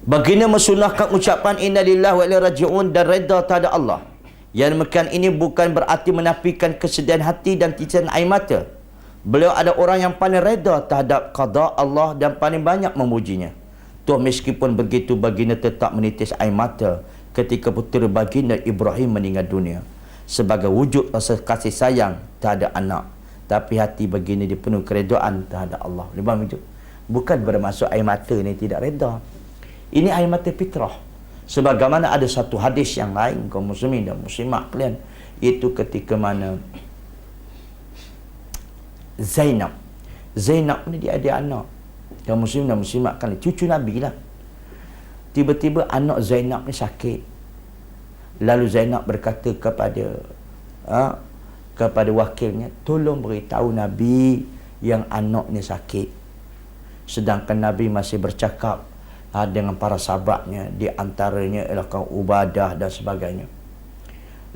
Baginda mesunahkan ucapan inna lillahi wa inna ilaihi raji'un dan redha terhadap Allah. Yang demikian ini bukan berarti menafikan kesedihan hati dan titisan air mata. Beliau ada orang yang paling redha terhadap qada Allah dan paling banyak memujinya. Tuh meskipun begitu baginda tetap menitis air mata ketika putera baginda Ibrahim meninggal dunia sebagai wujud rasa kasih sayang terhadap anak. Tapi hati baginda dipenuhi keredaan terhadap Allah. Faham itu? Bukan bermaksud air mata ni tidak redha. Ini air mata fitrah. Sebagaimana ada satu hadis yang lain kaum muslimin dan muslimat kalian, iaitu ketika mana Zainab ni dia ada anak, kaum muslimin dan muslimat kalian, cucu Nabi lah. Tiba-tiba anak Zainab ni sakit. Lalu Zainab berkata kepada wakilnya, tolong beritahu Nabi yang anak ni sakit. Sedangkan Nabi masih bercakap dengan para sahabatnya, di antaranya ialah kaum Ubadah dan sebagainya.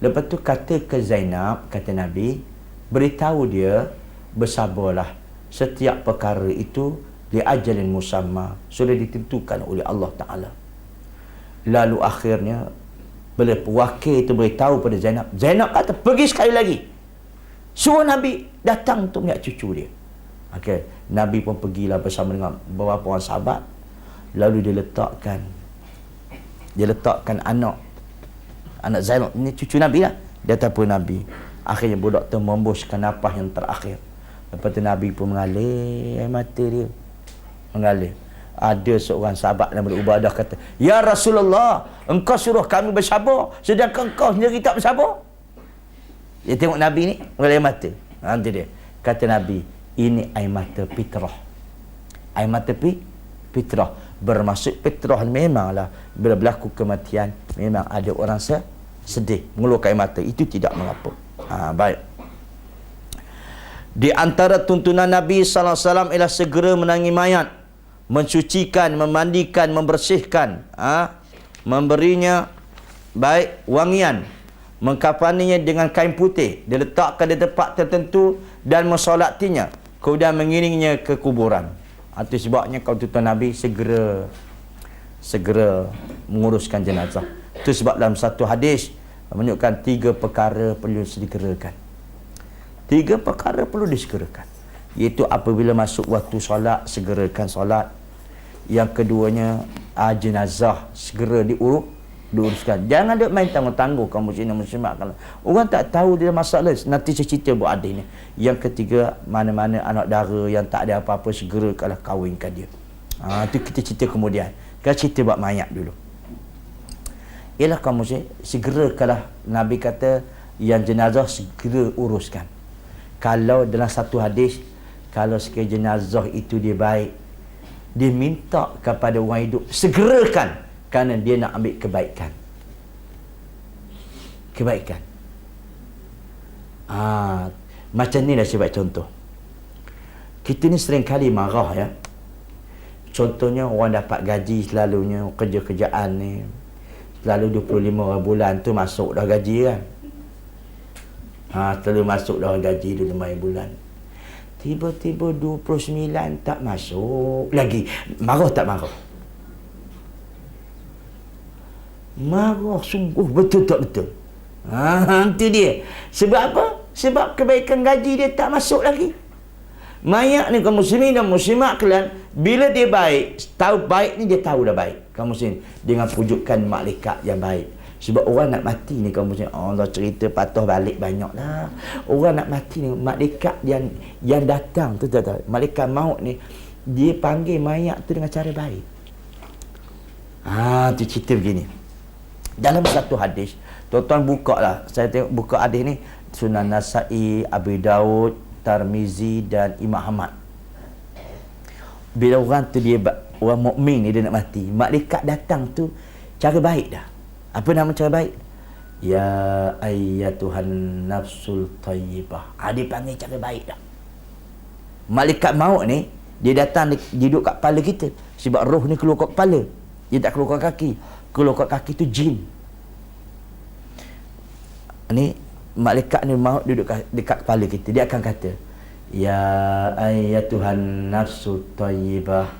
Lepas tu kata ke Zainab, kata Nabi, beritahu dia bersabarlah, setiap perkara itu li ajalin musamma, sudah ditentukan oleh Allah Ta'ala. Lalu akhirnya bila pewakil itu beritahu pada Zainab, Zainab kata pergi sekali lagi, suruh Nabi datang untuk melihat cucu dia. Okay. Nabi pun pergilah bersama dengan beberapa orang sahabat. Lalu dia letakkan anak Zainab ini, cucu Nabi lah, di atas pun Nabi. Akhirnya budak tu membuskan nafas yang terakhir. Lepas tu Nabi pun mengalir air mata dia, mengalir. Ada seorang sahabat nama Ubadah kata, ya Rasulullah, engkau suruh kami bersabar sedangkan engkau sendiri tak bersabar. Dia tengok Nabi ni mengalir air mata. Nanti dia kata Nabi, ini air mata fitrah. Air mata fitrah. Bermaksud fitrah memanglah bila berlaku kematian memang ada orang sedih, mengeluarkan air mata, itu tidak mengapa. Baik. Di antara tuntunan Nabi sallallahu alaihi wasallam ialah segera menangi mayat, mensucikan, memandikan, membersihkan, memberinya baik wangian, mengkafaninya dengan kain putih, diletakkan di tempat tertentu dan mensolatinya, kemudian mengiringnya ke kuburan. Itu sebabnya kalau tuan Nabi segera menguruskan jenazah. Itu sebab dalam satu hadis menunjukkan 3 perkara perlu disegerakan. 3 perkara perlu disegerakan, iaitu apabila masuk waktu solat, segerakan solat. Yang keduanya, jenazah segera diuruskan. Jangan duk main tangguh-tangguh kaum muslimin muslimat. Orang tak tahu dia masalah. Nanti saya cerita buat adik ni. Yang ketiga, mana-mana anak dara yang tak ada apa-apa, segera kalau kahwinkan dia. Itu kita cerita kemudian. Kita cerita buat mayat dulu. Ialah kaum muslimin, segera kalau Nabi kata yang jenazah segera uruskan. Kalau dalam satu hadis, kalau sekali jenazah itu dia baik, dia minta kepada orang hidup segerakan, kerana dia nak ambil kebaikan. Macam ni lah saya buat contoh. Kita ni sering kali marah ya. Contohnya orang dapat gaji selalunya, kerja-kerjaan ni selalu 25 bulan tu masuk dah gaji kan. Selalu masuk dah gaji 25 bulan. Tiba-tiba 29 tak masuk lagi. Marah tak marah? Marah sungguh, betul tak betul? Itu dia. Sebab apa? Sebab kebaikan gaji dia tak masuk lagi. Mayat ni kaum muslimin dan muslimat kalian, bila dia baik, tahu baik ni dia tahu dah baik. Kaum muslimin dengan pujukan malaikat yang baik. Sebab orang nak mati ni kaum muslimin, Allah cerita patah balik banyak dah. Orang nak mati ni, malaikat yang datang tu tahu. Malaikat maut ni dia panggil mayat tu dengan cara baik. Tu cerita begini. Dalam satu hadis, tuan-tuan buka lah, saya tengok buka hadis ni, Sunan Nasa'i, Abi Daud, Tirmizi dan Imam Ahmad. Bila orang tu dia, orang mukmin ni dia nak mati, malaikat datang tu cara baik dah. Apa nama cara baik? Ya ayyatuhan nafsul tayyibah. Dia panggil cara baik dah. Malaikat maut ni dia datang, dia duduk kat kepala kita. Sebab roh ni keluar kat kepala, dia tak keluar kat kaki. Keluar kat kaki tu jin. Ni malaikat ni maut duduk dekat kepala kita. Dia akan kata, ya ayyatuhan nafsu tayyibah,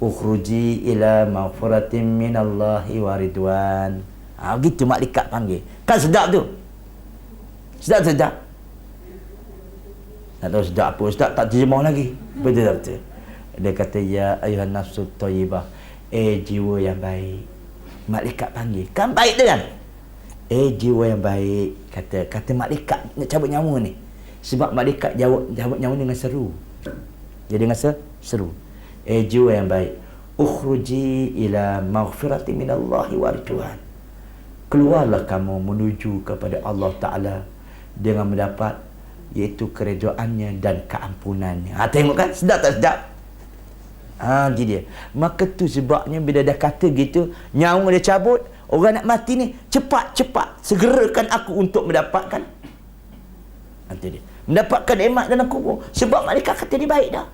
ukhruji ila maghfiratin minallahi wa ridwan. Begitu malaikat panggil. Kan sedap tu? Sedap. Tak tahu sedap apa. Sedap tak terjemah lagi. Betul tak betul? Dia kata, ya ayyuhan nafsu tayyibah, jiwa yang baik. Malaikat panggil. Kan baik tu kan? Jiwa yang baik. Kata malaikat nak cabut nyawa ni. Sebab malaikat cabut nyawa dengan seru. Jadi dengan seru. Jiwa yang baik. Ukhruji ila maghfirati minallahi wa ridwan. Keluarlah kamu menuju kepada Allah Ta'ala dengan mendapat iaitu keredaannya dan keampunannya. Tengok kan? Sedap tak sedap? Jadi dia. Maka tu sebabnya bila dah kata gitu, nyawa dia cabut, orang nak mati ni, cepat segerakan aku untuk mendapatkan nanti dia mendapatkan nikmat dalam kubur. Sebab malaikat kata dia baik dah.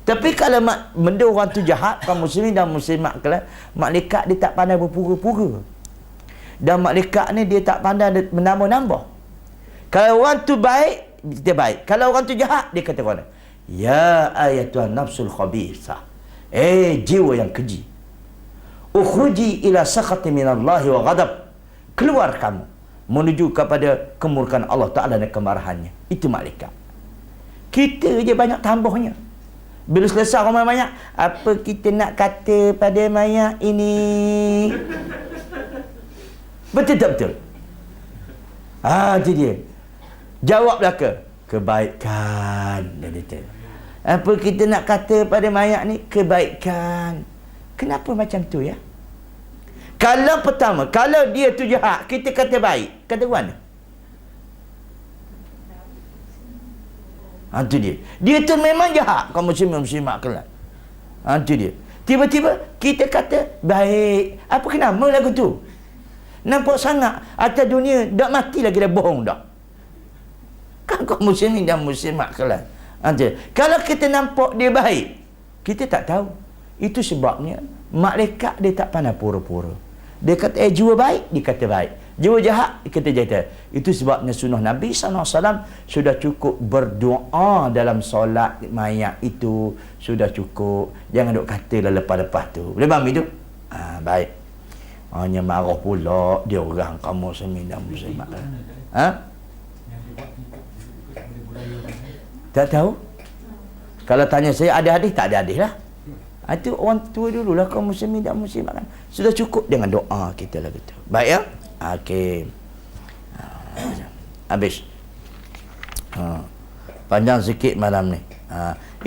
Tapi kalau benda orang tu jahat, kaum muslimin dan muslimat kalian, malaikat dia tak pandai berpura-pura. Dan malaikat ni dia tak pandai menambah-nambah. Kalau orang tu baik, dia baik. Kalau orang tu jahat, dia kata mana? Ya ayatuhan nafsul khabithah. Jiwa yang keji. Ukhruji ila sakhati minallahi wa ghadab. Keluar kamu menuju kepada kemurkaan Allah Ta'ala dan kemarahannya. Itu malaikat. Kita je banyak tambahnya. Bila selesai orang banyak, apa kita nak kata pada mayat ini? Betul tak betul? Itu dia. Jawablah kebaikan. Dia kata, apa kita nak kata pada mayat ni? Kebaikan. Kenapa macam tu ya? Kalau pertama, kalau dia tu jahat, kita kata baik, kata mana? Itu dia. Dia tu memang jahat, kaum muslimat kelak. Itu dia. Tiba-tiba kita kata baik. Apa kenapa lagu tu? Nampak sangat atas dunia dah mati lagi dah bohong dah. Kan kaum muslimin dan muslimat kelak. Kalau kita nampak dia baik, kita tak tahu. Itu sebabnya malaikat dia tak pandai pura-pura. Dia kata jiwa baik, dia kata baik. Jiwa jahat, dia kata jahat. Itu sebabnya sunnah Nabi SAW sudah cukup berdoa dalam solat mayat itu. Sudah cukup. Jangan duk kata lepas-lepas tu. Boleh faham itu? Baik. Hanya marah pula dia orang kamu seminam muslimat. Tak tahu. Kalau tanya saya ada hadis, tak ada hadis lah. Itu orang tua dululah, kaum muslimin dan muslimat kan. Sudah cukup dengan doa kita lah gitu. Baik ya? Okey. Habis. Panjang sikit malam ni.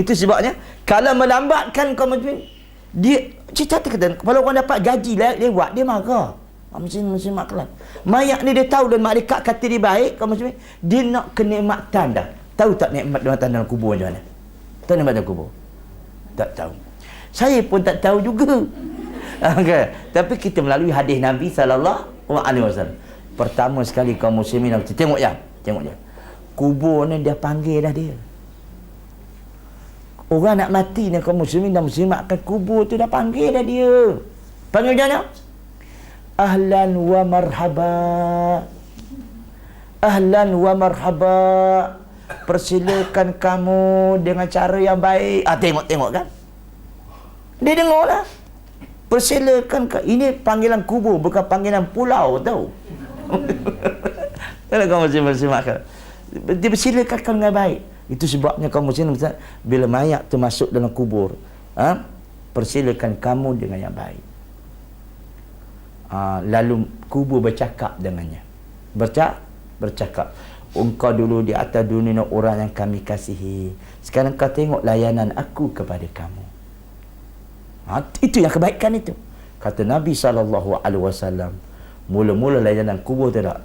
Itu sebabnya kalau melambatkan kaum muslimin, dia cerita kata kalau orang dapat gaji lewat dia marah. Muslimat kelas. Mayat ni dia tahu dan malaikat kata dia baik, kaum muslimin, dia nak kenikmatan dah. Tahu tak nikmatan dalam kubur macam mana? Tahu nikmatan kubur? Tak tahu. Saya pun tak tahu juga. Okay. Tapi kita melalui hadis Nabi SAW. Pertama sekali kaum muslimin, tengok je. Kubur ni dia panggil dah dia. Orang nak mati ni kaum muslimin dan muslimat kat kubur tu dah panggil dah dia. Panggil macam mana? Ahlan wa marhaba. Ahlan wa marhaba. Persilakan kamu dengan cara yang baik. Tengok kan? Dia dengar lah. Persilakan. Ini panggilan kubur, bukan panggilan pulau, tahu. Kalau kamu muslim-muslimat, dipersilakan dengan baik. Itu sebabnya kaum muslim, bila mayat tu masuk dalam kubur, persilakan kamu dengan yang baik. Lalu kubur bercakap dengannya. Bercakap. Engkau dulu di atas dunia orang yang kami kasihi. Sekarang kau tengok layanan aku kepada kamu. Itu yang kebaikan itu. Kata Nabi SAW, mula-mula layanan kubur tidak,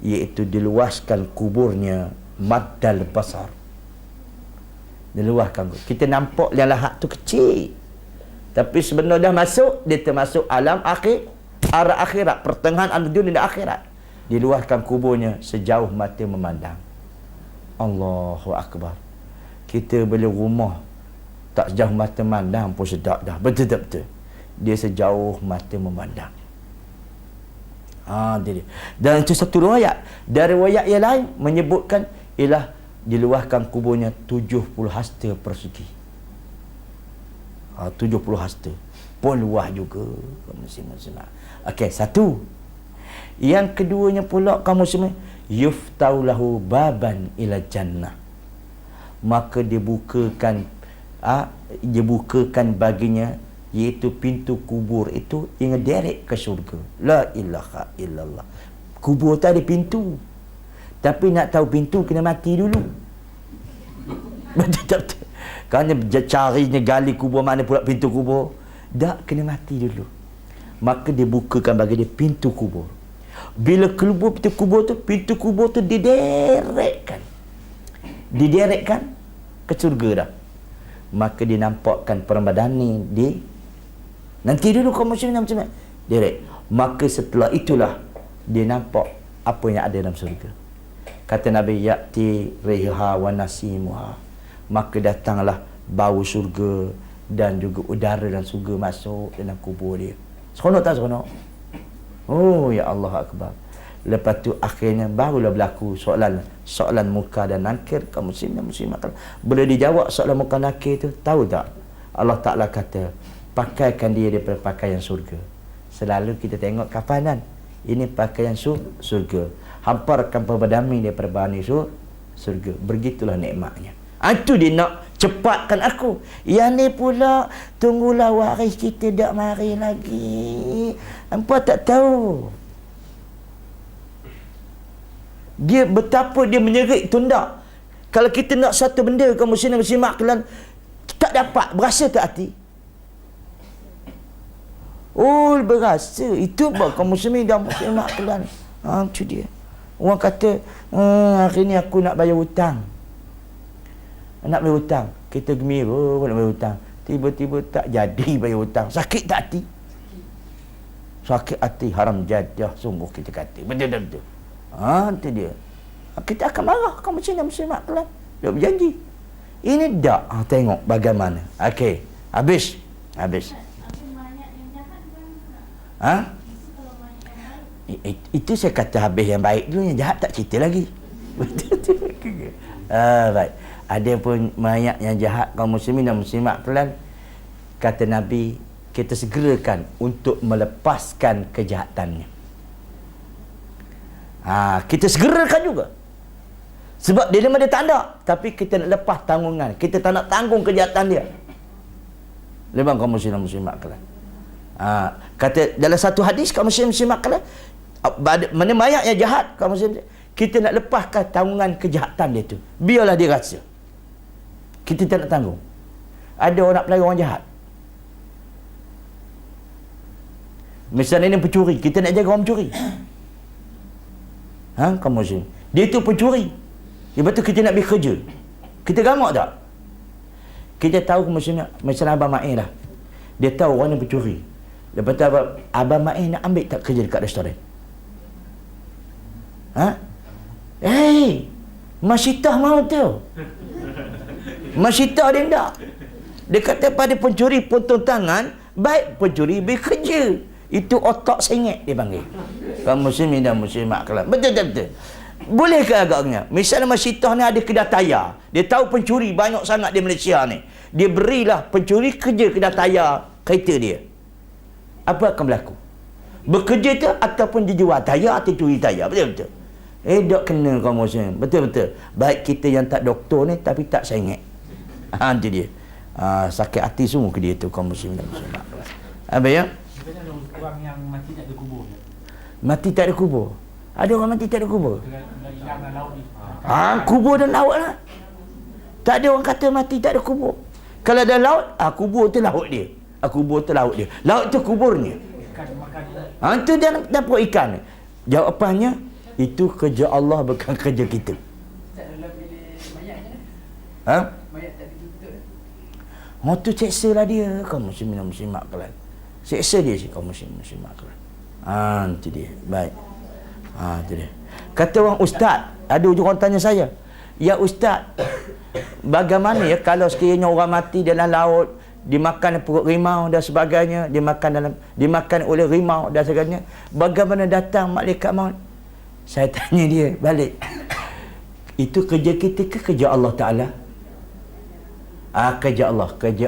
iaitu diluaskan kuburnya maddal basar. Diluaskan. Kita nampak yang lahat tu kecil, tapi sebenarnya dah masuk, dia termasuk alam akhirat, pertengahan alam dunia dan akhirat. Diluaskan kuburnya sejauh mata memandang. Allahu Akbar. Kita beli rumah tak sejauh mata memandang pun sedap dah. Betul-betul. Dia sejauh mata memandang. Dia. Dan itu satu riwayat. Dari riwayat yang lain menyebutkan ialah diluahkan kuburnya 70 hasta persegi. 70 hasta. Pun luah juga. Okey, satu. Yang keduanya pula kamu semua, yuftau lahu baban ila jannah. Maka dibukakan baginya, iaitu pintu kubur itu yang derek ke syurga. La ilaha illallah. Kubur tak ada pintu, tapi nak tahu pintu kena mati dulu. Betul-betul. Kerana carinya gali kubur, mana pula pintu kubur, tak kena mati dulu. Maka dia bukakan bagi dia pintu kubur. Bila keluar pintu kubur tu diderekkan ke syurga dah. Maka dia nampakkan permadani di nanti dulu kaum muslimin macam mana direct. Maka setelah itulah dia nampak apa yang ada dalam syurga. Kata Nabi, ya'ti riha wa nasimuha. Maka datanglah bau syurga dan juga udara dalam syurga masuk dalam kubur dia. Seronok tak seronok? Oh ya Allah Akbar. Lepas tu akhirnya barulah berlaku soalan muka dan nakir kaum muslim dan muslimat. Bila dijawab soalan muka nakir tu, tahu tak? Allah Ta'ala kata, pakaikan dia daripada pakaian surga. Selalu kita tengok kafanan, ini pakaian surga. Hamparkan perbadami daripada bani surga. Begitulah nikmatnya. Itu dia nak cepatkan aku. Yang ni pula, tunggulah waris kita tak mari lagi. Hampa tak tahu dia betapa dia menyerit tunda. Kalau kita nak satu benda kaum muslimin muslimat kelan tak dapat, berasa tak hati? Oh, berasa. Itu kaum muslimin dan muslimat kelan. Itu dia. Orang kata, hari ni aku nak bayar hutang. Nak bayar hutang. Kita gembira nak bayar hutang. Tiba-tiba tak jadi bayar hutang. Sakit tak hati? Sakit hati, haram jadah sungguh kita kata. Betul-betul. Itu dia. Kita akan marah kaum muslim dan muslimat kelan. Dia berjanji. Ini tak. Tengok bagaimana. Okey. Habis. Itu saya kata habis yang baik dulu, yang jahat tak cerita lagi. Baik. Ada pun mayat yang jahat kaum muslimin dan muslimat kelan, kata Nabi, kita segerakan untuk melepaskan kejahatannya. Kita segerakan juga. Sebab dia memang dia tak ada, tapi kita nak lepas tanggungan. Kita tak nak tanggung kejahatan dia. Lebang kaum muslimat kalian. Kata dalam satu hadis kaum muslimat kalian, mana mayat yang jahat kaum muslim, kita nak lepaskan tanggungan kejahatan dia tu. Biarlah dia rasa. Kita tak nak tanggung. Ada orang nak pelari orang jahat. Misalnya ni pencuri, kita nak jaga orang pencuri. Kaum muslim. Dia tu pencuri. Lepas tu kita nak pergi kerja. Kita gamak tak? Kita tahu maksudnya, misalnya Abang Ma'in lah. Dia tahu orang ni pencuri. Lepas tu Abang Ma'in nak ambil tak kerja dekat restoran? Masyitah mau tu. Masyitah dia tak. Dia kata pada pencuri potong tangan, baik pencuri bekerja. Itu otak sengit dia panggil. Kaum muslimin dan muslimat kalian. Betul. Boleh ke agaknya? Misalnya Masyitah ni ada kedai tayar. Dia tahu pencuri banyak sangat di Malaysia ni. Dia berilah pencuri kerja kedai tayar kereta dia. Apa akan berlaku? Bekerja tu ataupun dia jual tayar atau curi tayar. Betul-betul. Tak kena kaum muslim. Betul-betul. Baik kita yang tak doktor ni tapi tak sengit. Itu dia. Sakit hati semua ke dia tu kaum muslim dan muslimat. Apa ya? Sebenarnya orang yang mati tak ada kubur. Mati tak ada kubur. Ada orang mati tak ada kubur. Hilang dalam laut ni. Kubur dan laut lah. Tak ada orang kata mati tak ada kubur. Kalau ada laut, kubur tu laut dia. Kubur tu laut dia. Laut tu kuburnya. Ikan makan. Itu dia dapur ikan. Jawapannya, itu kerja Allah bukan kerja kita. Tak dalam bilik mayat je. Mayat tak ditutup. Tu seksa lah dia. Kaum muslimin dan muslimat kalian. Seksa dia si kaum muslimin dan muslimat kalian. Itu dia. Baik. Itu dia. Kata orang ustaz, ada orang tanya saya, ya ustaz, bagaimana ya kalau sekiranya orang mati dalam laut, dimakan perut rimau dan sebagainya, dimakan oleh rimau dan sebagainya, bagaimana datang malaikat maut? Saya tanya dia balik, itu kerja kita ke kerja Allah Ta'ala? Kerja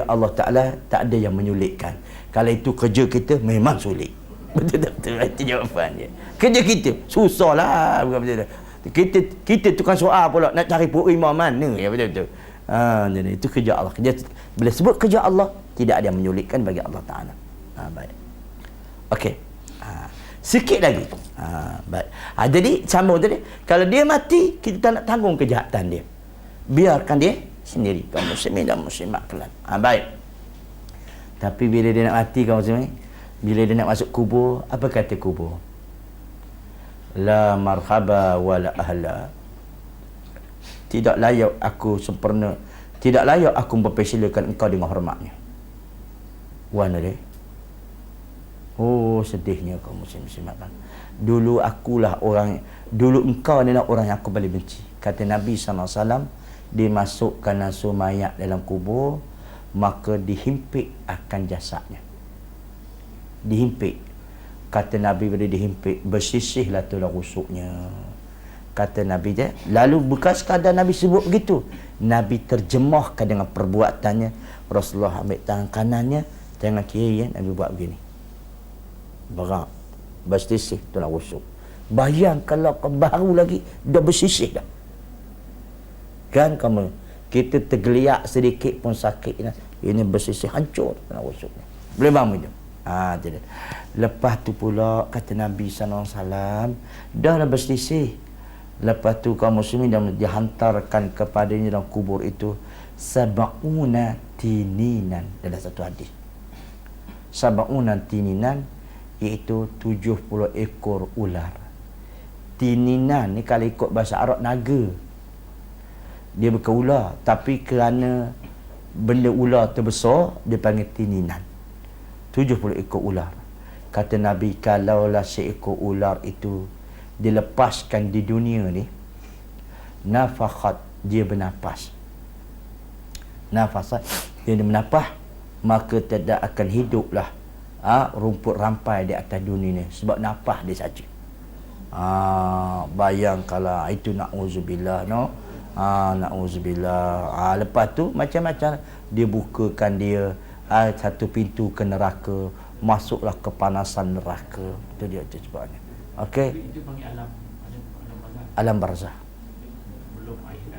Allah Ta'ala tak ada yang menyulitkan. Kalau itu kerja kita memang sulit. Betul-betul itu jawapan dia. Kerja kita susahlah, bukan betul. Kita tukang soal pula nak cari perut rimau mana ya, betul-betul. Jadi itu kerja Allah. Bila sebut kerja Allah, tidak ada yang menyulitkan bagi Allah Ta'ala. Baik. Okey. Sikit lagi. Baik. Jadi sambung tadi, kalau dia mati, kita tak nak tanggung kejahatan dia. Biarkan dia sendiri, kaum muslimin dan muslimat kalian. Baik. Tapi bila dia nak mati, kaum muslimin, bila dia nak masuk kubur, apa kata kubur? La marhaba wa la ahla. Tidak layak aku sempurna, tidak layak aku mempersilakan engkau dengan hormatnya. Wana dia. Sedihnya kaum muslimat. Dulu engkau adalah orang yang aku paling benci. Kata Nabi SAW, dimasukkan nafsu mayat dalam kubur, maka dihimpit akan jasadnya. Dihimpit. Kata Nabi bila dihimpit, bersisihlah tulang rusuknya. Kata Nabi dia. Lalu bukan sekadar Nabi sebut begitu, Nabi terjemahkan dengan perbuatannya. Rasulullah ambil tangan kanannya, tangan kiri Nabi buat begini. Berak. Bersisih tulang rusuk. Bayang kalau baru lagi dah bersisih dah. Kan kamu, kita tergeliak sedikit pun sakit. Ini bersisih, hancur tulang rusuknya. Boleh bangun itu. Jadi lepas tu pula kata Nabi SAW, dah bersisih. Lepas tu kaum muslimin dah dihantarkan kepadanya dalam kubur itu sab'una tininan. Dalam satu hadis, sab'una tininan, iaitu 70 ekor ular. Tininan ni kalau ikut bahasa Arab naga. Dia bukan ular, tapi kerana benda ular terbesar, dia panggil tininan. 70 ekor ular. Kata Nabi, kalaulah seekor ular itu dilepaskan di dunia ni, nafakhat, dia bernafas. Nafasat, dia bernafas, maka tidak akan hiduplah rumput rampai di atas dunia ni, sebab nafas dia saja. Bayangkanlah itu, na'udzubillah, no. Na'udzubillah. Lepas tu macam-macam dia bukakan dia satu pintu ke neraka, masuklah kepanasan neraka. Itu dia sebabnya. Okey. Itu panggil alam barzah. Alam barzah. Belum akhirat.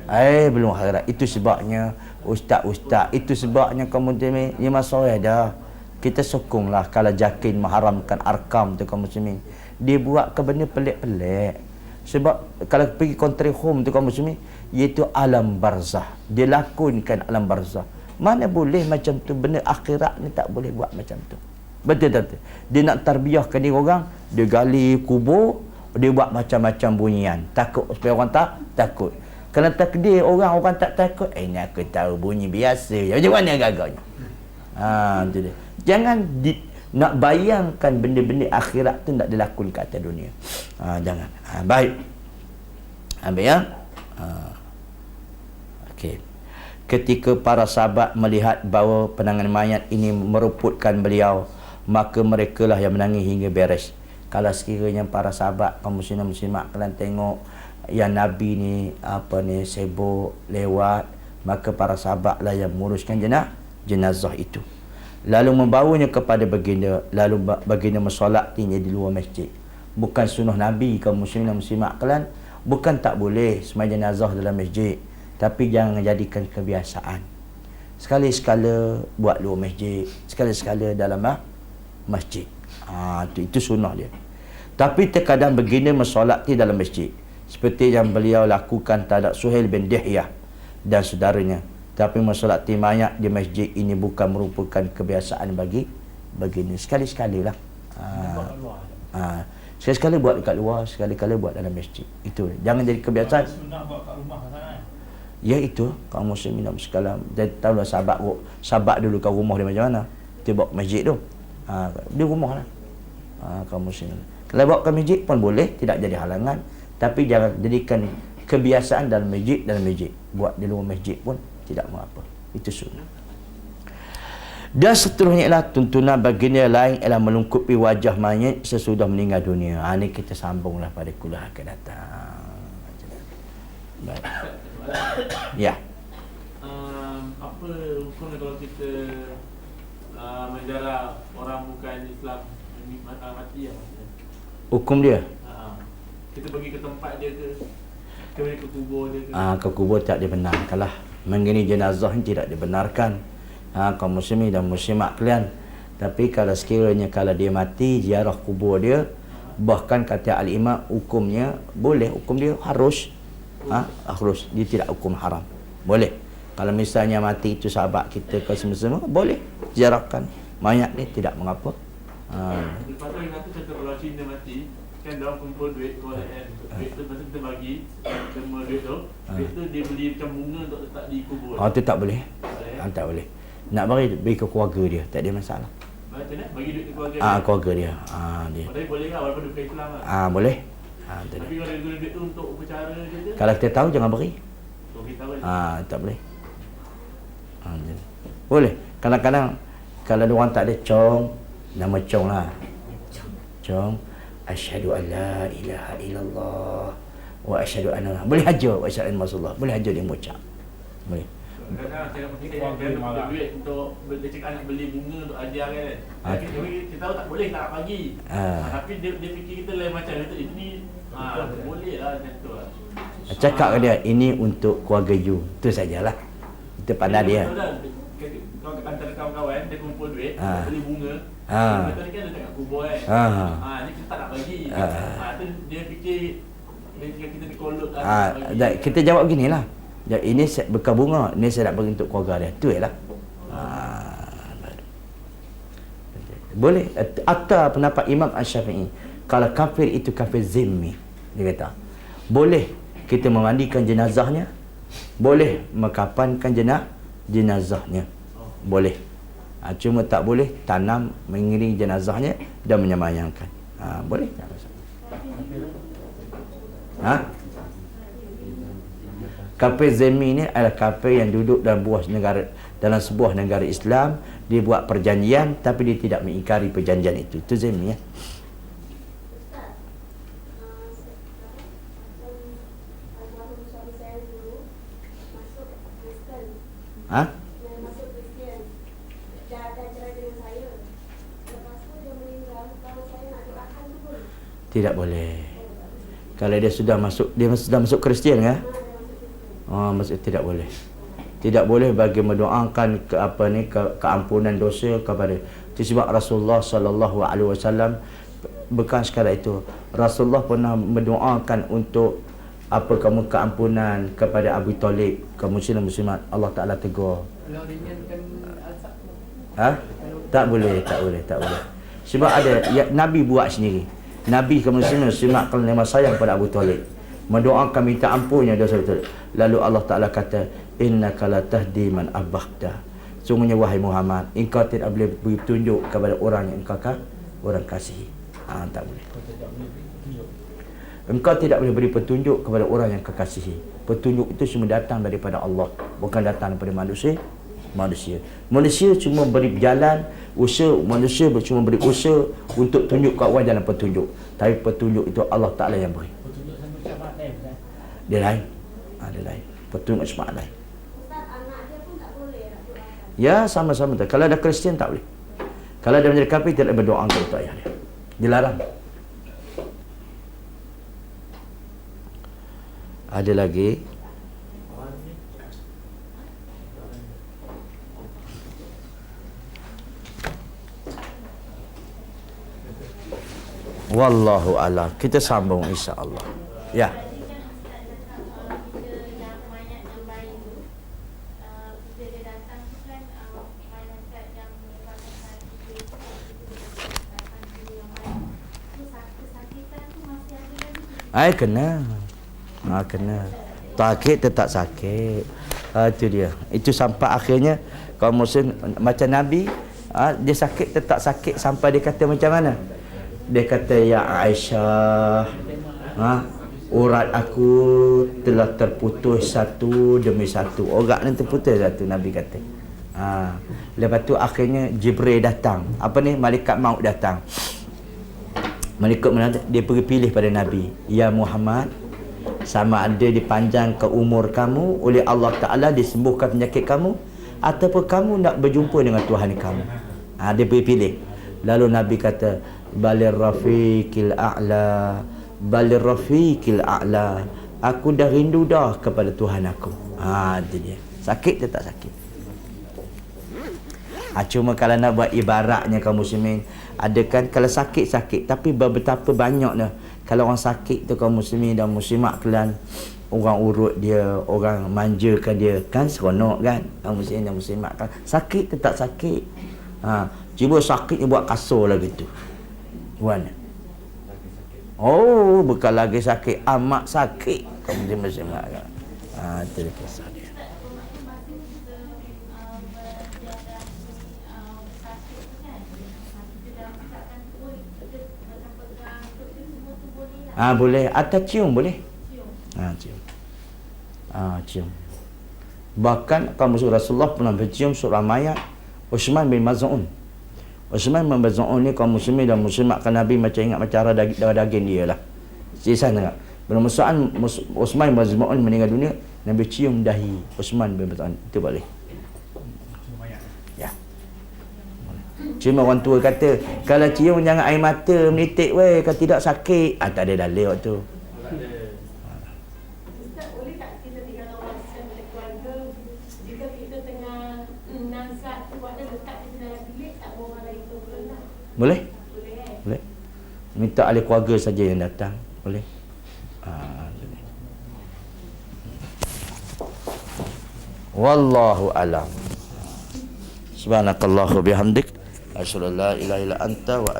Belum akhirat. Itu sebabnya ustaz-ustaz, itu sebabnya kaum muslimin ni masalah dah. Kita sokonglah kalau Jakin mengharamkan arkam tu kaum muslimin. Dia buat ke benda pelik-pelik. Sebab kalau pergi country home tu kaum muslimin, iaitu alam barzah. Dia lakonkan alam barzah. Mana boleh macam tu, benda akhirat ni tak boleh buat macam tu. Betul tak? Dia nak tarbiyahkan dia orang, dia gali kubur, dia buat macam-macam bunyian. Takut supaya orang tak takut. Kalau takdir orang tak takut, ni aku tahu bunyi biasa je. Macam mana agaknya? Tu dia. Jangan nak bayangkan benda-benda akhirat tu nak dilakukan kat atas dunia. Jangan. Baik. Ambil ya. Okey. Ketika para sahabat melihat bahawa penanganan mayat ini meruputkan beliau, maka merekalah yang menangis hingga beres. Kalau sekiranya para sahabat kaum muslimin muslimat kalian tengok yang Nabi ni sibuk lewat, maka para sahabatlah yang menguruskan jenazah itu, lalu membawanya kepada baginda, lalu baginda mensolatinya di luar masjid. Bukan sunnah Nabi kaum muslimin muslimat kalian, bukan tak boleh sembahyang jenazah dalam masjid, tapi jangan jadikan kebiasaan. Sekali-sekala buat luar masjid, sekali-sekala dalam masjid. Itu sunnah dia. Tapi terkadang baginda mensolati dalam masjid, seperti yang beliau lakukan terhadap Suhail bin Dihyah dan saudaranya. Tapi mensolati mayat di masjid ini bukan merupakan kebiasaan bagi baginda. Sekali-sekali lah. Sekali-sekala buat dekat luar, sekali-kala buat dalam masjid. Itu jangan jadi kebiasaan. Sunnah buat kat rumah sangat. Ya itu kaum muslimin sekalian. Dia tahulah sahabat dulu kat rumah dia macam mana. Dia bawa ke masjid tu. Di rumah lah. Kaum muslimin. Kalau bawa ke masjid pun boleh, tidak jadi halangan. Tapi jangan jadikan kebiasaan dalam masjid. Buat di luar masjid pun tidak mengapa. Itu sunnah. Dan seterusnya ialah tuntunan baginda lain ialah melengkapi wajah mayat sesudah meninggal dunia. Ini kita sambunglah pada kuliah akan datang. Baik. Ya. Apa hukumnya kalau kita menjara orang bukan Islam mati ya? Hukum dia? Kita pergi ke tempat dia ke kubur dia ke? Ke kubur tak dibenarkan lah. Mengenai jenazah ini tidak dibenarkan. Kaum muslimin dan muslimat kalian. Tapi kalau sekiranya kalau dia mati, ziarah kubur dia, bahkan kata al-imam hukumnya boleh, hukum dia harus. Harus, dia tidak hukum haram. Boleh. Kalau misalnya mati itu sahabat kita ke semua, boleh ziarahkan mayat ni, tidak mengapa. Lepas tu yang kata contoh kalau Cina mati, kan dia orang kumpul duit keluar kan. Duit tu masa kita bagi semua duit tu, duit tu dia beli macam bunga untuk letak di kubur. Itu tak boleh. Tak boleh. Nak bagi ke keluarga dia, tak ada masalah. Macam mana? Bagi duit ke keluarga dia? Keluarga dia. Dia. Tapi boleh lah walaupun dia bukan Islam lah. Boleh. Tapi kalau dia guna duit tu untuk upacara je. Kalau kita tahu jangan beri. Kita tahu. Tak boleh. Boleh. Kadang-kadang kalau orang tak ada cong, nama cong lah. Cong, asyhadu an la ilaha illallah wa asyhadu anna boleh haja wa asyhadu anna rasulullah. Boleh haja dia mengucap. Boleh. Kadang-kadang cakap dia duit untuk dia cakap nak beli bunga untuk ajar kan. Kita tahu tak boleh tak bagi. Tapi dia fikir kita lain macam ini boleh lah macam tu lah. Cakap ke dia ini untuk keluarga you. Itu sajalah. Itu pandai dia. Kau antara kawan-kawan dia kumpul duit beli bunga. Betul kan dia cakap kubur kan. Ni kita tak nak bagi. Tu dia fikir kita dikolot lah. Kita jawab ginilah. Ini bekal bunga, ini saya nak bagi untuk keluarga dia. Itu ialah. Boleh. Atau pendapat Imam Asy-Syafi'i, kalau kafir itu kafir zimmi, dia kata boleh kita memandikan jenazahnya, boleh mengkafankan jenazahnya, boleh. Cuma tak boleh tanam mengiringi jenazahnya dan menyemayangkan. Boleh. Kafir zimmi ni adalah kafir yang duduk dalam sebuah negara Islam. Dia buat perjanjian tapi dia tidak mengingkari perjanjian itu. Itu zimmi ya. Tidak boleh. Kalau dia sudah masuk Kristian kan? Maksud tidak boleh. Tidak boleh bagi mendoakan keampunan dosa kepada. Itu sebab Rasulullah sallallahu alaihi wasallam bukan sekadar itu. Rasulullah pernah mendoakan untuk keampunan kepada Abu Talib, kaum muslimat. Allah Taala tegur. Kalau ringankan azab. Tak boleh. Sebab ada Nabi buat sendiri. Nabi kaum muslimat kalau memang sayang pada Abu Talib, mendoakan minta ampunnya dosa betul. Lalu Allah Taala kata, innaka la tahdi man ahbabta. Sungguhnya wahai Muhammad, engkau tidak boleh beri petunjuk kepada orang yang orang kasihi. Tak boleh. Engkau tidak boleh beri petunjuk kepada orang yang kekasihi. Petunjuk itu semua datang daripada Allah, bukan datang daripada manusia. Manusia cuma beri jalan, usaha. Manusia cuma beri usaha untuk tunjuk kat orang jalan petunjuk. Tapi petunjuk itu Allah Ta'ala yang beri. Petunjuk sama syafaat lain, Ustaz? Dia lain. Dia lain. Petunjuk syafaat lain. Ustaz, anak dia pun tak boleh nak doakan. Ya, sama-sama. Kalau ada Kristian tak boleh. Kalau dia menjadi kafir tidak berdoa untuk ayah dia. Dilarang. Ada lagi. Wallahu a'lam. Kita sambung insya-Allah. Ya. Tadi kan Ustaz cakap bila yang mayat yang bayi tu, bila dia datang tu kan mayat yang menyebabkan kita datang dulu yang bayi. Tu kesakitan tu masih ada lagi. Kena. Kena. Sakit tetap sakit. Itu dia. Itu sampai akhirnya kaum muslim macam Nabi, dia sakit tetap sakit sampai dia kata macam mana? Dia kata, ya Aisyah, urat aku telah terputus satu demi satu. Urat ni terputus satu, Nabi kata. Lepas tu akhirnya Jibril datang. Malaikat maut datang. Malaikat dia pergi pilih pada Nabi. Ya Muhammad, sama ada dipanjangkan umur kamu oleh Allah Ta'ala, disembuhkan penyakit kamu, ataupun kamu nak berjumpa dengan Tuhan kamu. Dia pergi pilih. Lalu Nabi kata, balir rafiqil a'la, balir rafiqil a'la. Aku dah rindu dah kepada Tuhan aku. Itu dia. Sakit tak sakit. Cuma kalau nak buat ibaratnya kaum muslimin, ada kan kalau sakit-sakit, tapi betapa banyaknya kalau orang sakit tu kaum muslimin dan muslimat kalian, orang urut dia, orang manjakan dia, kan seronok kan kaum muslimin dan muslimat kan. Sakit tetap sakit. Cuma sakit ni buat kasar lah gitu. Mana? Bukan lagi sakit, amat sakit kaum muslimat kan. Itu dia kisah dia. Boleh. Atau cium boleh. Cium. Bahkan kaum Rasulullah pernah bercium seorang mayat, Uthman bin Maz'un. Uthman bin Maz'un ni kaum muslimin dan muslimat kan Nabi macam ingat macam darah daging dia lah. Sisa tengok. Bila Uthman bin Maz'un meninggal dunia, Nabi cium dahi Uthman bin Maz'un. Itu boleh. Cuma orang tua kata, kalau cium jangan air mata menitik weh, kalau tidak sakit. Tak ada dalil waktu tu. Ustaz, boleh tak kita tinggal orang macam keluarga, jika kita tengah nazak tu ada letak kita dalam bilik, tak mau orang lain tu boleh? Boleh? Boleh. Boleh. Minta ahli keluarga saja yang datang. Boleh. Wallahu alam. Subhanakallahu bihamdik, asyhadu an la ilaha illa anta wa